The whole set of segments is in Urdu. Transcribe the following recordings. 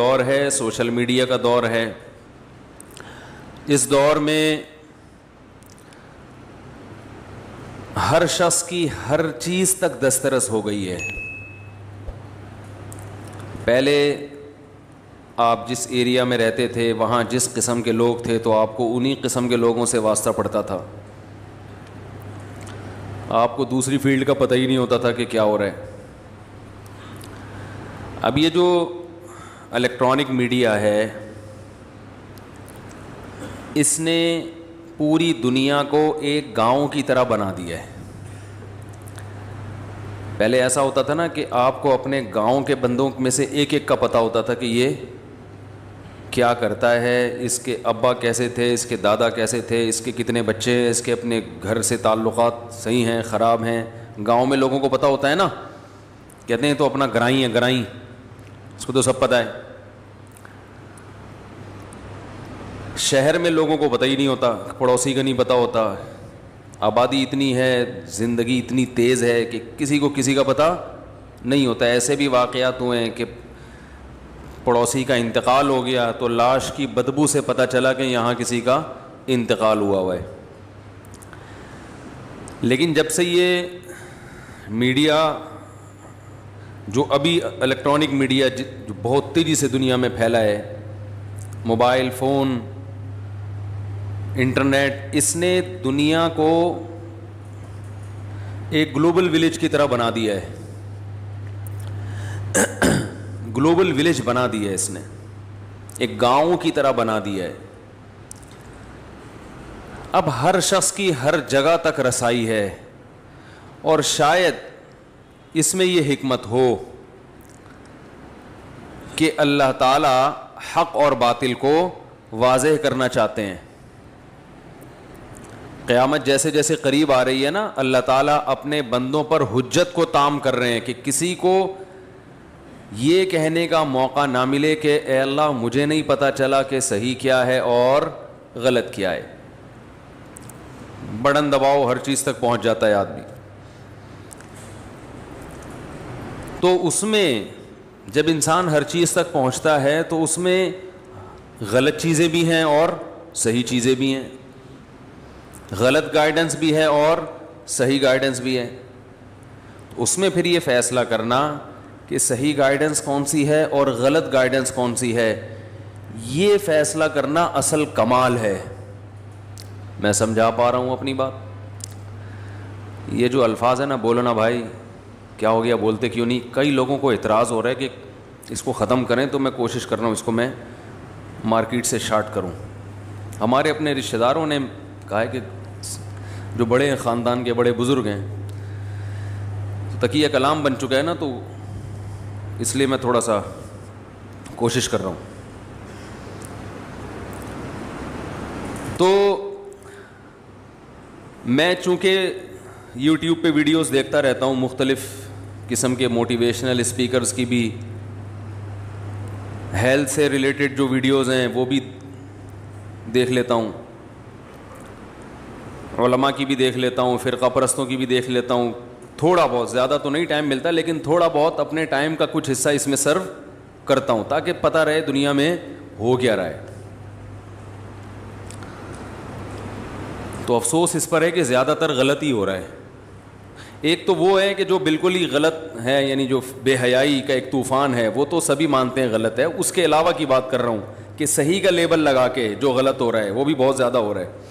دور ہے، سوشل میڈیا کا دور ہے. اس دور میں ہر شخص کی ہر چیز تک دسترس ہو گئی ہے. پہلے آپ جس ایریا میں رہتے تھے وہاں جس قسم کے لوگ تھے تو آپ کو انہی قسم کے لوگوں سے واسطہ پڑتا تھا. آپ کو دوسری فیلڈ کا پتہ ہی نہیں ہوتا تھا کہ کیا ہو رہا ہے. اب یہ جو الیکٹرانک میڈیا ہے اس نے پوری دنیا کو ایک گاؤں کی طرح بنا دیا ہے. پہلے ایسا ہوتا تھا نا کہ آپ کو اپنے گاؤں کے بندوں میں سے ایک ایک کا پتہ ہوتا تھا کہ یہ کیا کرتا ہے، اس کے ابا کیسے تھے، اس کے دادا کیسے تھے، اس کے کتنے بچے ہیں، اس کے اپنے گھر سے تعلقات صحیح ہیں خراب ہیں. گاؤں میں لوگوں کو پتہ ہوتا ہے نا، کہتے ہیں تو اپنا گرائی ہے، گرائی اس کو تو سب پتہ ہے. شہر میں لوگوں کو پتہ ہی نہیں ہوتا، پڑوسی کا نہیں پتہ ہوتا. آبادی اتنی ہے، زندگی اتنی تیز ہے کہ کسی کو کسی کا پتہ نہیں ہوتا. ایسے بھی واقعات ہوئے ہیں کہ پڑوسی کا انتقال ہو گیا تو لاش کی بدبو سے پتہ چلا کہ یہاں کسی کا انتقال ہوا ہے. لیکن جب سے یہ میڈیا جو ابھی الیکٹرانک میڈیا جو بہت تیزی سے دنیا میں پھیلا ہے، موبائل فون، انٹرنیٹ، اس نے دنیا کو ایک گلوبل ولیج کی طرح بنا دیا ہے. گلوبل ولیج بنا دیا ہے، اس نے ایک گاؤں کی طرح بنا دیا ہے. اب ہر شخص کی ہر جگہ تک رسائی ہے، اور شاید اس میں یہ حکمت ہو کہ اللہ تعالی حق اور باطل کو واضح کرنا چاہتے ہیں. قیامت جیسے جیسے قریب آ رہی ہے نا، اللہ تعالیٰ اپنے بندوں پر حجت کو تام کر رہے ہیں کہ کسی کو یہ کہنے کا موقع نہ ملے کہ اے اللہ مجھے نہیں پتہ چلا کہ صحیح کیا ہے اور غلط کیا ہے. بٹن دباؤ ہر چیز تک پہنچ جاتا ہے آدمی. تو اس میں جب انسان ہر چیز تک پہنچتا ہے تو اس میں غلط چیزیں بھی ہیں اور صحیح چیزیں بھی ہیں، غلط گائیڈنس بھی ہے اور صحیح گائیڈنس بھی ہے. اس میں پھر یہ فیصلہ کرنا کہ صحیح گائیڈنس کون سی ہے اور غلط گائیڈنس کون سی ہے، یہ فیصلہ کرنا اصل کمال ہے. میں سمجھا پا رہا ہوں اپنی بات؟ یہ جو الفاظ ہے نا، بولو نا بھائی کیا ہو گیا، بولتے کیوں نہیں؟ کئی لوگوں کو اعتراض ہو رہا ہے کہ اس کو ختم کریں، تو میں کوشش کر رہا ہوں اس کو میں مارکیٹ سے شارٹ کروں. ہمارے اپنے رشتہ داروں نے کہا ہے کہ جو بڑے خاندان کے بڑے بزرگ ہیں، تقیہ کلام بن چکا ہے نا، تو اس لیے میں تھوڑا سا کوشش کر رہا ہوں. تو میں چونکہ یوٹیوب پہ ویڈیوز دیکھتا رہتا ہوں، مختلف قسم کے موٹیویشنل اسپیکرز کی بھی، ہیلتھ سے ریلیٹڈ جو ویڈیوز ہیں وہ بھی دیکھ لیتا ہوں، علماء کی بھی دیکھ لیتا ہوں، فرقہ پرستوں کی بھی دیکھ لیتا ہوں. تھوڑا بہت، زیادہ تو نہیں ٹائم ملتا، لیکن تھوڑا بہت اپنے ٹائم کا کچھ حصہ اس میں سرو کرتا ہوں تاکہ پتہ رہے دنیا میں ہو کیا رہا ہے. تو افسوس اس پر ہے کہ زیادہ تر غلط ہی ہو رہا ہے. ایک تو وہ ہے کہ جو بالکل ہی غلط ہے، یعنی جو بے حیائی کا ایک طوفان ہے، وہ تو سبھی مانتے ہیں غلط ہے. اس کے علاوہ کی بات کر رہا ہوں کہ صحیح کا لیبل لگا کے جو غلط ہو رہا ہے وہ بھی بہت زیادہ ہو رہا ہے.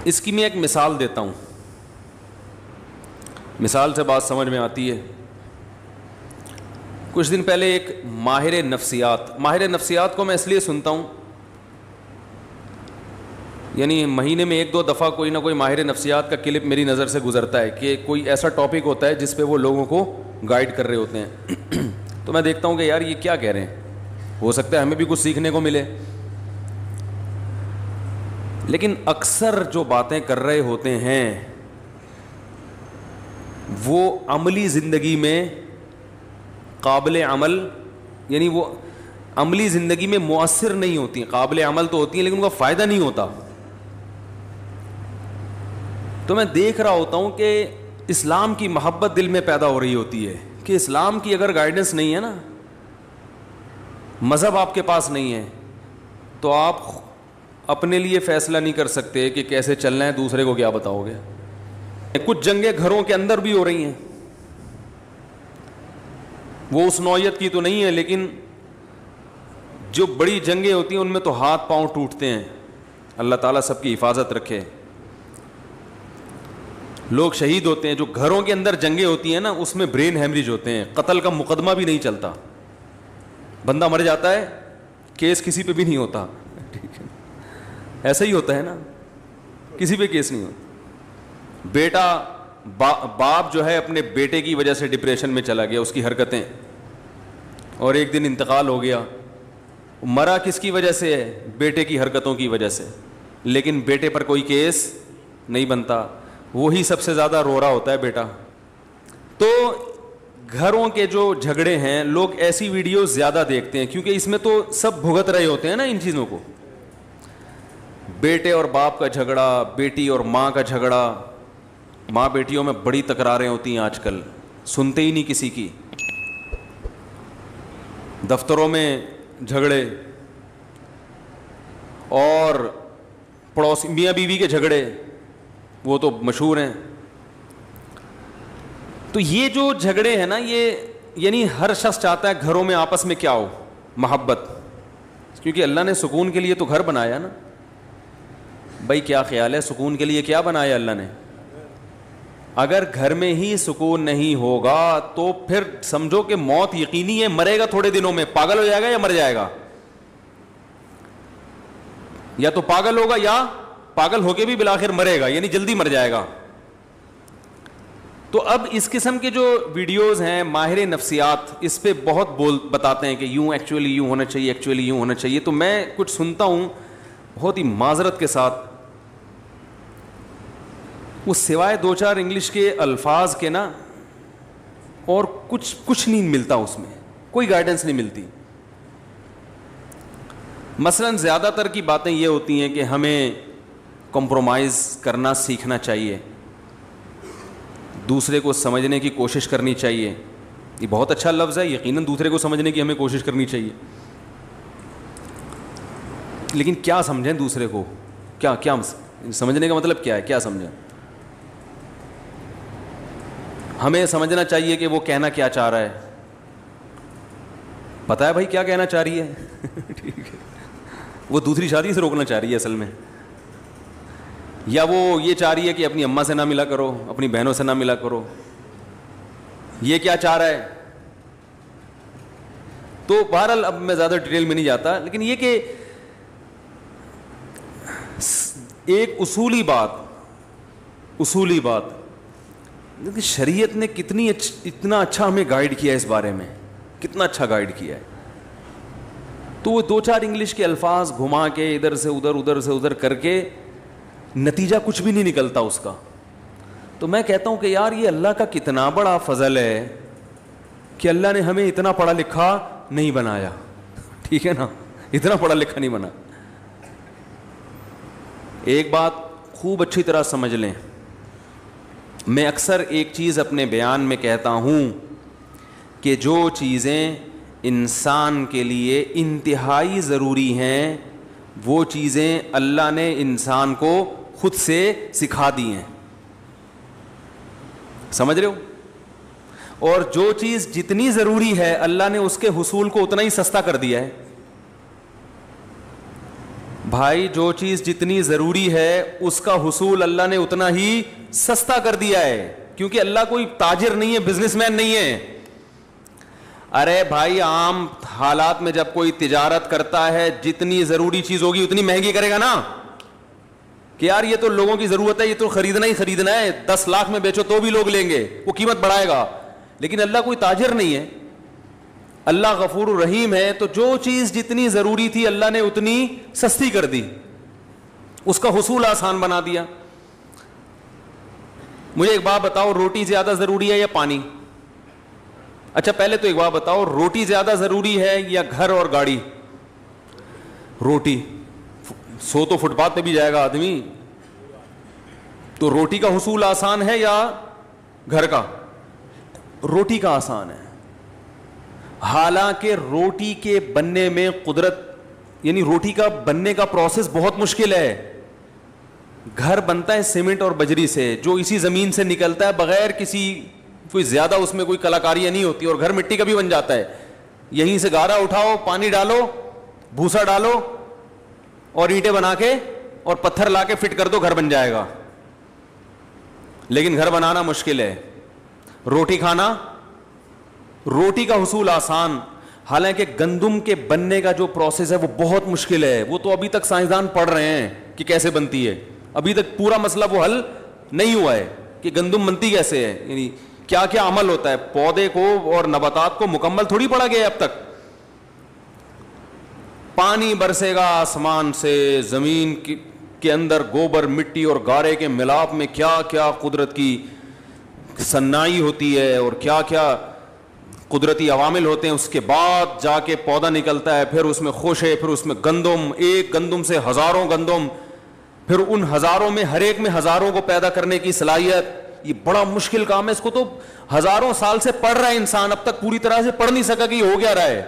اس کی میں ایک مثال دیتا ہوں، مثال سے بات سمجھ میں آتی ہے. کچھ دن پہلے ایک ماہر نفسیات کو میں اس لیے سنتا ہوں، یعنی مہینے میں 1-2 دفعہ کوئی نہ کوئی ماہر نفسیات کا کلپ میری نظر سے گزرتا ہے کہ کوئی ایسا ٹاپک ہوتا ہے جس پہ وہ لوگوں کو گائیڈ کر رہے ہوتے ہیں. تو میں دیکھتا ہوں کہ یار یہ کیا کہہ رہے ہیں، ہو سکتا ہے ہمیں بھی کچھ سیکھنے کو ملے. لیکن اکثر جو باتیں کر رہے ہوتے ہیں وہ عملی زندگی میں قابل عمل، یعنی وہ عملی زندگی میں مؤثر نہیں ہوتی. قابل عمل تو ہوتی ہیں لیکن ان کا فائدہ نہیں ہوتا. تو میں دیکھ رہا ہوتا ہوں کہ اسلام کی محبت دل میں پیدا ہو رہی ہوتی ہے کہ اسلام کی اگر گائیڈنس نہیں ہے نا, مذہب آپ کے پاس نہیں ہے, تو آپ اپنے لیے فیصلہ نہیں کر سکتے کہ کیسے چلنا ہے, دوسرے کو کیا بتاؤ گے. کچھ جنگیں گھروں کے اندر بھی ہو رہی ہیں, وہ اس نوعیت کی تو نہیں ہے, لیکن جو بڑی جنگیں ہوتی ہیں ان میں تو ہاتھ پاؤں ٹوٹتے ہیں. اللہ تعالیٰ سب کی حفاظت رکھے. لوگ شہید ہوتے ہیں. جو گھروں کے اندر جنگیں ہوتی ہیں نا, اس میں برین ہیمریج ہوتے ہیں, قتل کا مقدمہ بھی نہیں چلتا, بندہ مر جاتا ہے, کیس کسی پہ بھی نہیں ہوتا. ٹھیک ہے, ایسا ہی ہوتا ہے نا, کسی پہ کیس نہیں ہوتا. بیٹا باپ جو ہے اپنے بیٹے کی وجہ سے ڈپریشن میں چلا گیا, اس کی حرکتیں, اور ایک دن انتقال ہو گیا. مرا کس کی وجہ سے ہے؟ بیٹے کی حرکتوں کی وجہ سے, لیکن بیٹے پر کوئی کیس نہیں بنتا. وہی سب سے زیادہ رو رہا ہوتا ہے بیٹا. تو گھروں کے جو جھگڑے ہیں, لوگ ایسی ویڈیوز زیادہ دیکھتے ہیں کیونکہ اس میں تو سب بھگت رہے ہوتے ہیں نا ان چیزوں کو. بیٹے اور باپ کا جھگڑا, بیٹی اور ماں کا جھگڑا, ماں بیٹیوں میں بڑی تکراریں ہوتی ہیں آج کل, سنتے ہی نہیں کسی کی. دفتروں میں جھگڑے, اور پڑوسی میاں بیوی کے جھگڑے, وہ تو مشہور ہیں. تو یہ جو جھگڑے ہیں نا, یہ یعنی ہر شخص چاہتا ہے گھروں میں آپس میں کیا ہو, محبت, کیونکہ اللہ نے سکون کے لیے تو گھر بنایا نا. بھائی کیا خیال ہے, سکون کے لیے کیا بنایا اللہ نے؟ اگر گھر میں ہی سکون نہیں ہوگا تو پھر سمجھو کہ موت یقینی ہے, مرے گا تھوڑے دنوں میں, پاگل ہو جائے گا یا مر جائے گا. یا تو پاگل ہوگا یا پاگل ہو کے بھی بالآخر مرے گا, یعنی جلدی مر جائے گا. تو اب اس قسم کے جو ویڈیوز ہیں, ماہر نفسیات اس پہ بہت بتاتے ہیں کہ یوں ایکچولی یوں ہونا چاہیے, ایکچولی یوں ہونا چاہیے. تو میں کچھ سنتا ہوں بہت ہی معذرت کے ساتھ, وہ سوائے دو چار انگلش کے الفاظ کے نا اور کچھ نہیں ملتا, اس میں کوئی گائیڈنس نہیں ملتی. مثلا زیادہ تر کی باتیں یہ ہوتی ہیں کہ ہمیں کمپرومائز کرنا سیکھنا چاہیے, دوسرے کو سمجھنے کی کوشش کرنی چاہیے. یہ بہت اچھا لفظ ہے, یقیناً دوسرے کو سمجھنے کی ہمیں کوشش کرنی چاہیے, لیکن کیا سمجھیں دوسرے کو, کیا سمجھنے کا مطلب کیا ہے, کیا سمجھیں؟ ہمیں سمجھنا چاہیے کہ وہ کہنا کیا چاہ رہا ہے. پتہ ہے بھائی کیا کہنا چاہ رہی ہے؟ ٹھیک ہے, وہ دوسری شادی سے روکنا چاہ رہی ہے اصل میں, یا وہ یہ چاہ رہی ہے کہ اپنی اماں سے نہ ملا کرو, اپنی بہنوں سے نہ ملا کرو. یہ کیا چاہ رہا ہے؟ تو بہرحال اب میں زیادہ ڈیٹیل میں نہیں جاتا, لیکن یہ کہ ایک اصولی بات کہ شریعت نے اتنا اچھا ہمیں گائیڈ کیا ہے اس بارے میں, کتنا اچھا گائیڈ کیا ہے. تو وہ دو چار انگلش کے الفاظ گھما کے ادھر سے ادھر کر کے نتیجہ کچھ بھی نہیں نکلتا اس کا. تو میں کہتا ہوں کہ یار یہ اللہ کا کتنا بڑا فضل ہے کہ اللہ نے ہمیں اتنا پڑھا لکھا نہیں بنایا. ٹھیک ہے نا, اتنا پڑھا لکھا نہیں بنا. ایک بات خوب اچھی طرح سمجھ لیں, میں اکثر ایک چیز اپنے بیان میں کہتا ہوں کہ جو چیزیں انسان کے لیے انتہائی ضروری ہیں وہ چیزیں اللہ نے انسان کو خود سے سکھا دی ہیں. سمجھ رہے ہو؟ اور جو چیز جتنی ضروری ہے اللہ نے اس کے حصول کو اتنا ہی سستا کر دیا ہے. بھائی جو چیز جتنی ضروری ہے اس کا حصول اللہ نے اتنا ہی سستا کر دیا ہے, کیونکہ اللہ کوئی تاجر نہیں ہے, بزنس مین نہیں ہے. ارے بھائی عام حالات میں جب کوئی تجارت کرتا ہے جتنی ضروری چیز ہوگی اتنی مہنگی کرے گا نا, کہ یار یہ تو لوگوں کی ضرورت ہے, یہ تو خریدنا ہی خریدنا ہے, 10 لاکھ میں بیچو تو بھی لوگ لیں گے, وہ قیمت بڑھائے گا. لیکن اللہ کوئی تاجر نہیں ہے, اللہ غفور الرحیم ہے. تو جو چیز جتنی ضروری تھی اللہ نے اتنی سستی کر دی, اس کا حصول آسان بنا دیا. مجھے ایک بات بتاؤ, روٹی زیادہ ضروری ہے یا پانی؟ اچھا پہلے تو ایک بات بتاؤ, روٹی زیادہ ضروری ہے یا گھر اور گاڑی؟ روٹی. سو تو فٹ پاتھ پہ بھی جائے گا آدمی, تو روٹی کا حصول آسان ہے یا گھر کا؟ روٹی کا آسان ہے. حالانکہ روٹی کے بننے میں قدرت, یعنی روٹی کا بننے کا پروسیس بہت مشکل ہے. گھر بنتا ہے سیمنٹ اور بجری سے, جو اسی زمین سے نکلتا ہے بغیر کسی کوئی زیادہ اس میں کوئی کلاکاریاں نہیں ہوتی, اور گھر مٹی کا بھی بن جاتا ہے. یہیں سے گارا اٹھاؤ, پانی ڈالو, بھوسا ڈالو اور اینٹیں بنا کے اور پتھر لا کے فٹ کر دو, گھر بن جائے گا. لیکن گھر بنانا مشکل ہے. روٹی کھانا, روٹی کا حصول آسان. حالانکہ گندم کے بننے کا جو پروسیس ہے وہ بہت مشکل ہے. وہ تو ابھی تک سائنسدان پڑھ رہے ہیں کہ کیسے بنتی ہے. ابھی تک پورا مسئلہ وہ حل نہیں ہوا ہے کہ گندم بنتی کیسے ہے, یعنی کیا کیا عمل ہوتا ہے. پودے کو اور نباتات کو مکمل تھوڑی پڑھا گیا ہے اب تک. پانی برسے گا آسمان سے, زمین کے اندر گوبر, مٹی اور گارے کے ملاپ میں کیا کیا قدرت کی صنائی ہوتی ہے اور کیا کیا قدرتی عوامل ہوتے ہیں. اس کے بعد جا کے پودا نکلتا ہے, پھر اس میں خوشے, پھر اس میں گندم, ایک گندم سے ہزاروں گندم, پھر ان ہزاروں میں ہر ایک میں ہزاروں کو پیدا کرنے کی صلاحیت. یہ بڑا مشکل کام ہے. اس کو تو ہزاروں سال سے پڑھ رہا ہے انسان, اب تک پوری طرح سے پڑھ نہیں سکا کہ یہ ہو کیا رہا ہے.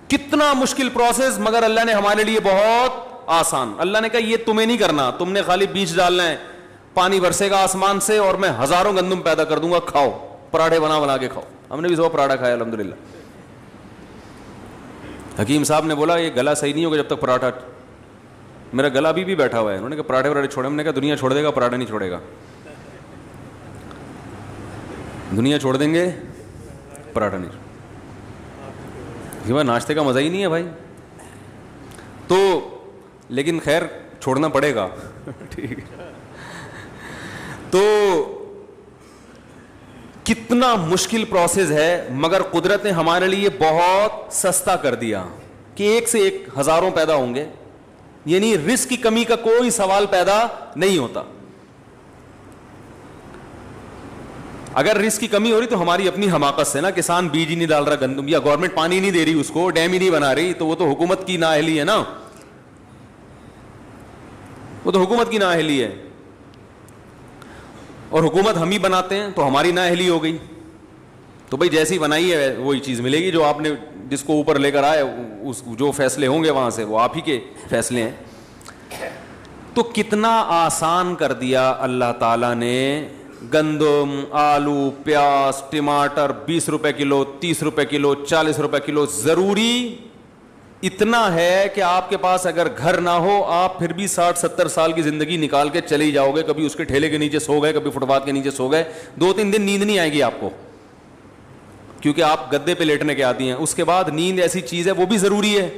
کتنا مشکل پروسیس, مگر اللہ نے ہمارے لیے بہت آسان. اللہ نے کہا یہ تمہیں نہیں کرنا, تم نے خالی بیج ڈالنا ہے, پانی برسے گا آسمان سے اور میں ہزاروں گندم پیدا کر دوں گا, کھاؤ, پراٹھے بنا کے کھاؤ. ہم نے بھی سو پراٹھا کھایا الحمدللہ. حکیم صاحب نے بولا یہ گلا صحیح نہیں ہوگا جب تک پراٹھا, میرا گلا ابھی بھی بیٹھا ہوا ہے. انہوں نے کہا پراٹھے چھوڑے, ہم نے کہا دنیا چھوڑ دے گا, پراٹھا نہیں چھوڑے گا. دنیا چھوڑ دیں گے, پراٹھا نہیں. ناشتے کا مزہ ہی نہیں ہے بھائی. تو لیکن خیر چھوڑنا پڑے گا. ٹھیک ہے. تو کتنا مشکل پروسیس ہے, مگر قدرت نے ہمارے لیے بہت سستا کر دیا کہ ایک سے ایک ہزاروں پیدا ہوں گے. یعنی رزق کی کمی کا کوئی سوال پیدا نہیں ہوتا. اگر رزق کی کمی ہو رہی تو ہماری اپنی حماقت سے نا, کسان بیج ہی نہیں ڈال رہا گندم, یا گورنمنٹ پانی نہیں دے رہی اس کو, ڈیم ہی نہیں بنا رہی, تو وہ تو حکومت کی نااہلی ہے نا, وہ تو حکومت کی نااہلی ہے. اور حکومت ہم ہی بناتے ہیں تو ہماری نااہلی ہو گئی. تو بھائی جیسی بنائی ہے وہی چیز ملے گی. جو آپ نے جس کو اوپر لے کر آئے, اس جو فیصلے ہوں گے وہاں سے وہ آپ ہی کے فیصلے ہیں. تو کتنا آسان کر دیا اللہ تعالیٰ نے. گندم, آلو, پیاز, ٹماٹر 20 روپے کلو, 30 روپے کلو, 40 روپے کلو. ضروری اتنا ہے کہ آپ کے پاس اگر گھر نہ ہو, آپ پھر بھی 60-70 سال کی زندگی نکال کے چلے ہی جاؤ گے. کبھی اس کے ٹھیلے کے نیچے سو گئے, کبھی فٹ پاتھ کے نیچے سو گئے, 2-3 دن نیند نہیں آئے گی آپ کو, کیونکہ آپ گدے پہ لیٹنے کے عادی ہیں. اس کے بعد نیند ایسی چیز ہے, وہ بھی ضروری ہے,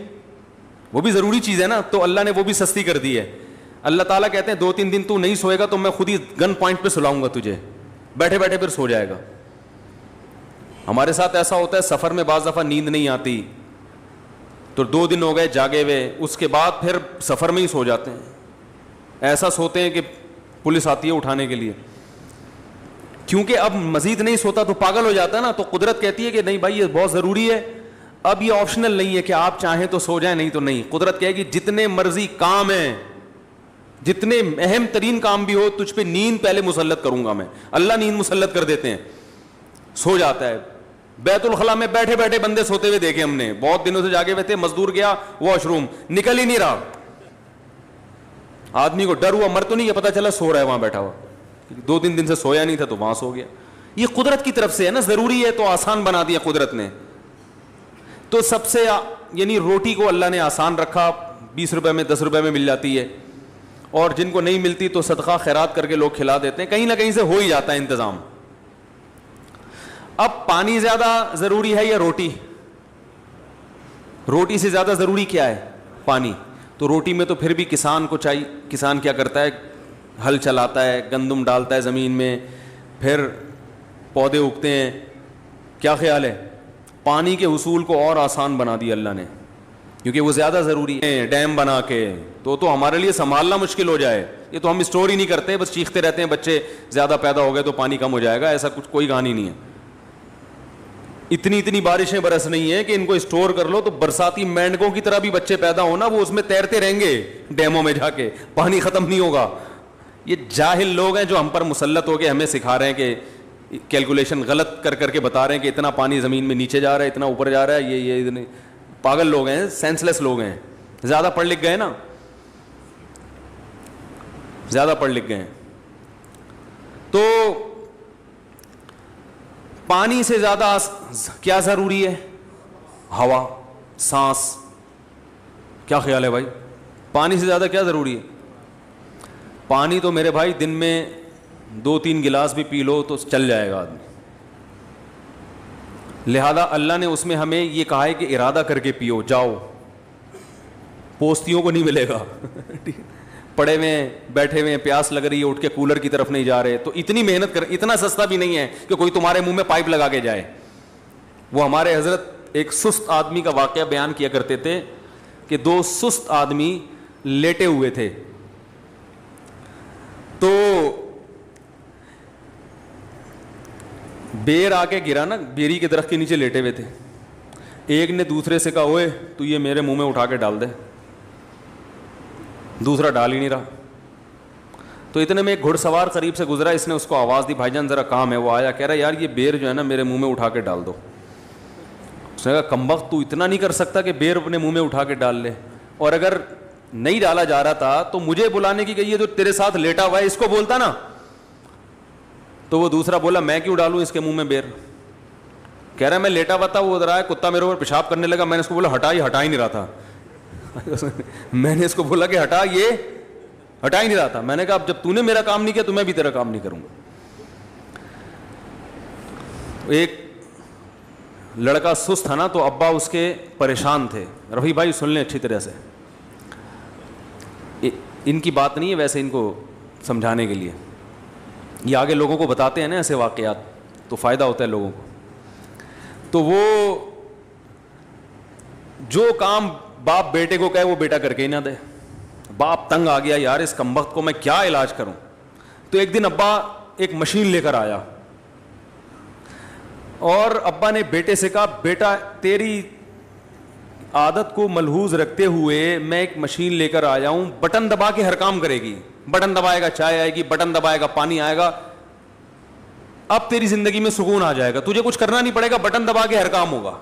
وہ بھی ضروری چیز ہے نا, تو اللہ نے وہ بھی سستی کر دی ہے. اللہ تعالیٰ کہتے ہیں 2-3 دن تو نہیں سوئے گا تو میں خود ہی گن پوائنٹ پہ سلاؤں گا تجھے, بیٹھے بیٹھے پھر سو جائے گا. ہمارے ساتھ ایسا ہوتا ہے, سفر میں بعض دفعہ نیند نہیں آتی تو 2 دن ہو گئے جاگے ہوئے, اس کے بعد پھر سفر میں ہی سو جاتے ہیں. ایسا سوتے ہیں کہ پولیس آتی ہے اٹھانے کے لیے, کیونکہ اب مزید نہیں سوتا تو پاگل ہو جاتا ہے نا. تو قدرت کہتی ہے کہ نہیں بھائی یہ بہت ضروری ہے, اب یہ آپشنل نہیں ہے کہ آپ چاہیں تو سو جائیں, نہیں تو نہیں. قدرت کہے گی جتنے مرضی کام ہیں, جتنے اہم ترین کام بھی ہو, تجھ پہ نیند پہلے مسلط کروں گا میں. اللہ نیند مسلط کر دیتے ہیں, سو جاتا ہے. بیت الخلاء میں بیٹھے بیٹھے بندے سوتے ہوئے دیکھے ہم نے, بہت دنوں سے جاگے ہوئے تھے, مزدور گیا واش روم, نکل ہی نہیں رہا. آدمی کو ڈر ہوا, مر تو نہیں, پتا چلا سو رہا ہے وہاں بیٹھا ہوا, 2-3 دن سے سویا نہیں تھا تو وہاں سو گیا. یہ قدرت کی طرف سے ہے نا, ضروری ہے تو آسان بنا دیا قدرت نے. تو سب سے یعنی روٹی کو اللہ نے آسان رکھا, 20 روپے میں 10 روپے میں مل جاتی ہے, اور جن کو نہیں ملتی تو صدقہ خیرات کر کے لوگ کھلا دیتے ہیں, کہیں نہ کہیں سے ہو ہی جاتا ہے انتظام. اب پانی زیادہ ضروری ہے یا روٹی؟ روٹی سے زیادہ ضروری کیا ہے؟ پانی. تو روٹی میں تو پھر بھی کسان کو چاہیے. کسان کیا کرتا ہے, ہل چلاتا ہے, گندم ڈالتا ہے زمین میں, پھر پودے اگتے ہیں. کیا خیال ہے؟ پانی کے حصول کو اور آسان بنا دیا اللہ نے, کیونکہ وہ زیادہ ضروری ہے. ڈیم بنا کے تو ہمارے لیے سنبھالنا مشکل ہو جائے. یہ تو ہم اسٹور ہی نہیں کرتے, بس چیختے رہتے ہیں بچے زیادہ پیدا ہو گئے تو پانی کم ہو جائے گا, ایسا کچھ کوئی کہانی نہیں ہے. اتنی بارشیں برس نہیں ہے کہ ان کو اسٹور کر لو تو برساتی مینڈکوں کی طرح بھی بچے پیدا ہونا, وہ اس میں تیرتے رہیں گے ڈیموں میں جا کے, پانی ختم نہیں ہوگا. یہ جاہل لوگ ہیں جو ہم پر مسلط ہو کے ہمیں سکھا رہے ہیں کہ کیلکولیشن غلط کر کر کے بتا رہے ہیں کہ اتنا پانی زمین میں نیچے جا رہا ہے, اتنا اوپر جا رہا ہے, یہ پاگل لوگ ہیں, سینس لیس لوگ ہیں, زیادہ پڑھ لکھ گئے نا, زیادہ پڑھ لکھ گئے ہیں. تو پانی سے زیادہ کیا ضروری ہے؟ ہوا, سانس. کیا خیال ہے بھائی, پانی سے زیادہ کیا ضروری ہے؟ پانی تو میرے بھائی دن میں 2-3 گلاس بھی پی لو تو چل جائے گا آدمی. لہذا اللہ نے اس میں ہمیں یہ کہا ہے کہ ارادہ کر کے پیو, جاؤ, پوستیوں کو نہیں ملے گا. پڑے ہوئے بیٹھے ہوئے پیاس لگ رہی ہے, اٹھ کے کولر کی طرف نہیں جا رہے, تو اتنی محنت کر, اتنا سستا بھی نہیں ہے کہ کوئی تمہارے منہ میں پائپ لگا کے جائے. وہ ہمارے حضرت ایک سست آدمی کا واقعہ بیان کیا کرتے تھے کہ 2 سست آدمی لیٹے ہوئے تھے, تو بیر آ کے گرا نا, بیری کے درخت کے نیچے لیٹے ہوئے تھے. ایک نے دوسرے سے کہا, اوئے تو یہ میرے منہ میں اٹھا کے ڈال دے. دوسرا ڈال ہی نہیں رہا. تو اتنے میں ایک گھڑ سوار قریب سے گزرا, اس نے اس کو آواز دی, بھائی جان ذرا کام ہے. وہ آیا, کہہ رہا یار یہ بیر جو ہے نا میرے منہ میں اٹھا کے ڈال دو. اس نے کہا کمبخت تو اتنا نہیں کر سکتا کہ بیر اپنے منہ میں اٹھا کے ڈال لے, اور اگر نہیں ڈالا جا رہا تھا تو مجھے بلانے کی, کہ یہ جو تیرے ساتھ لیٹا ہوا ہے اس کو بولتا نا. تو وہ دوسرا بولا میں کیوں ڈالوں اس کے منہ میں بیر. کہہ رہا ہے میں لیٹا ہوا تھا, وہ ادھر آیا, کتا میرے اوپر پیشاب کرنے لگا, میں نے اس کو بولا ہٹا ہی نہیں رہا تھا. میں نے اس کو بولا کہ ہٹا ہی نہیں رہا تھا. میں نے کہا اب جب تو نے میرا کام نہیں کیا تو میں بھی تیرا کام نہیں کروں گا. ایک لڑکا سست تھا نا, تو ابا اس کے پریشان تھے. رفیع بھائی سن لیں اچھی طرح سے, ان کی بات نہیں ہے ویسے, ان کو سمجھانے کے لیے. یہ آگے لوگوں کو بتاتے ہیں نا ایسے واقعات, تو فائدہ ہوتا ہے لوگوں کو. تو وہ جو کام باپ بیٹے کو کہے وہ بیٹا کر کے ہی نہ دے. باپ تنگ آ گیا, یار اس کمبخت کو میں کیا علاج کروں. تو ایک دن ابا ایک مشین لے کر آیا, اور ابا نے بیٹے سے کہا بیٹا تیری عادت کو ملحوظ رکھتے ہوئے میں ایک مشین لے کر آیا ہوں, بٹن دبا کے ہر کام کرے گی. بٹن دبائے گا چائے آئے گی, بٹن دبائے گا پانی آئے گا. اب تیری زندگی میں سکون آ جائے گا, تجھے کچھ کرنا نہیں پڑے گا, بٹن دبا کے ہر کام ہوگا.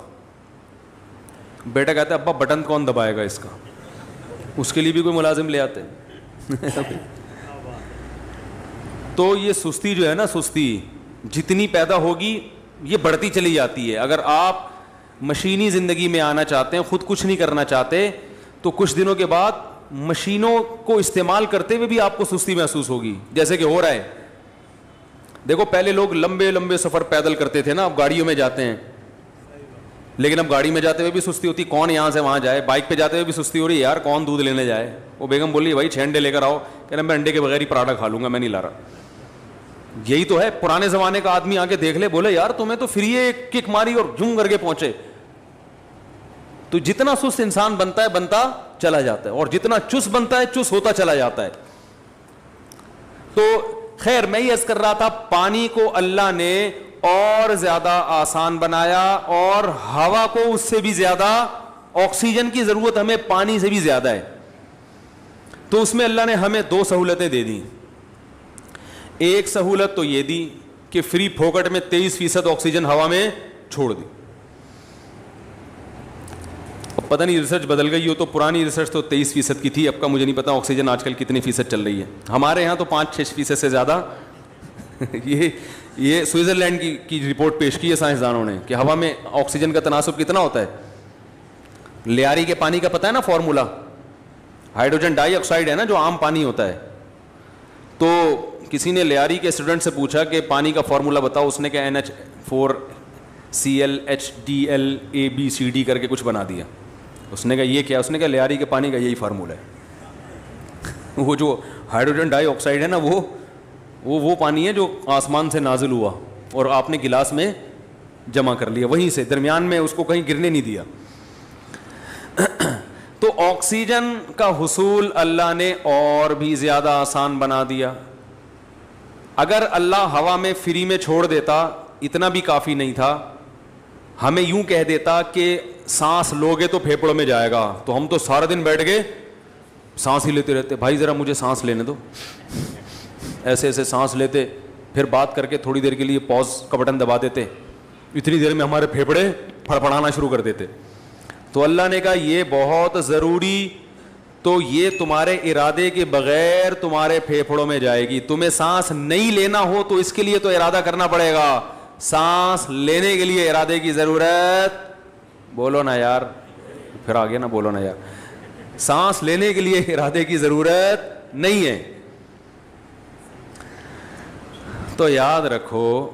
بیٹا کہتا ہے ابا بٹن کون دبائے گا اس کا, اس کے لیے بھی کوئی ملازم لے آتے. تو یہ سستی جو ہے نا, سستی جتنی پیدا ہوگی یہ بڑھتی چلی جاتی ہے. اگر آپ مشینی زندگی میں آنا چاہتے ہیں, خود کچھ نہیں کرنا چاہتے, تو کچھ دنوں کے بعد مشینوں کو استعمال کرتے ہوئے بھی آپ کو سستی محسوس ہوگی, جیسے کہ ہو رہا ہے. دیکھو پہلے لوگ لمبے لمبے سفر پیدل کرتے تھے نا, اب گاڑیوں میں جاتے ہیں, لیکن اب گاڑی میں جاتے ہوئے بھی سستی ہوتی, کون یہاں سے وہاں جائے. بائک پہ جاتے ہوئے بھی سستی ہو رہی ہے, یار کون دودھ لینے جائے. وہ بیگم بولی بھائی 6 انڈے لے کر آؤ, کہہ رہا میں انڈے کے بغیر ہی پراٹھا کھا لوں گا, میں نہیں لا رہا. یہی تو ہے, پرانے زمانے کا آدمی آ کے دیکھ لے, بولے یار تمہیں تو فری ایک کک ماری اور جم کر کے پہنچے. تو جتنا سست انسان بنتا ہے بنتا چلا جاتا ہے, اور جتنا چست بنتا ہے چست ہوتا چلا جاتا ہے. تو خیر میں یہ عرض کر رہا تھا, پانی کو اللہ نے اور زیادہ آسان بنایا, اور ہوا کو اس سے بھی زیادہ, آکسیجن کی ضرورت ہمیں پانی سے بھی زیادہ ہے. تو اس میں اللہ نے ہمیں 2 سہولتیں دے دی. ایک سہولت تو یہ دی کہ فری پھوکٹ میں 23% آکسیجن ہوا میں چھوڑ دی. اب پتہ نہیں ریسرچ بدل گئی ہو, تو پرانی ریسرچ تو 23% کی تھی, اب کا مجھے نہیں پتا آکسیجن آج کل کتنی فیصد چل رہی ہے. ہمارے یہاں تو 5-6% سے زیادہ. یہ سوئٹزرلینڈ کی رپورٹ پیش کی ہے سائنسدانوں نے کہ ہوا میں آکسیجن کا تناسب کتنا ہوتا ہے. لیاری کے پانی کا پتہ ہے نا فارمولا, ہائیڈروجن ڈائی آکسائڈ ہے نا جو عام پانی ہوتا ہے. تو کسی نے لیاری کے اسٹوڈنٹ سے پوچھا کہ پانی کا فارمولا بتاؤ, اس نے کہا NH4Cl(HDl)ABCD کر کے کچھ بنا دیا. اس نے کہا یہ کیا, اس نے کہا لیاری کے پانی کا یہی فارمولا ہے. وہ جو ہائیڈروجن ڈائی آکسائڈ ہے نا, وہ پانی ہے جو آسمان سے نازل ہوا اور آپ نے گلاس میں جمع کر لیا, وہیں سے درمیان میں اس کو کہیں گرنے نہیں دیا. تو آکسیجن کا حصول اللہ نے اور بھی زیادہ آسان بنا دیا. اگر اللہ ہوا میں فری میں چھوڑ دیتا اتنا بھی کافی نہیں تھا, ہمیں یوں کہہ دیتا کہ سانس لوگے تو پھیپڑوں میں جائے گا, تو ہم تو سارا دن بیٹھ گئے سانس ہی لیتے رہتے. بھائی ذرا مجھے سانس لینے دو, ایسے ایسے سانس لیتے, پھر بات کر کے تھوڑی دیر کے لیے پاز کا بٹن دبا دیتے, اتنی دیر میں ہمارے پھیپھڑے پھڑپڑانا شروع کر دیتے. تو اللہ نے کہا یہ بہت ضروری, تو یہ تمہارے ارادے کے بغیر تمہارے پھیپھڑوں میں جائے گی. تمہیں سانس نہیں لینا ہو تو اس کے لیے تو ارادہ کرنا پڑے گا, سانس لینے کے لیے ارادے کی ضرورت, بولو نا یار, پھر آگے نا بولو نا یار, سانس لینے کے لیے ارادے کی ضرورت نہیں ہے. تو یاد رکھو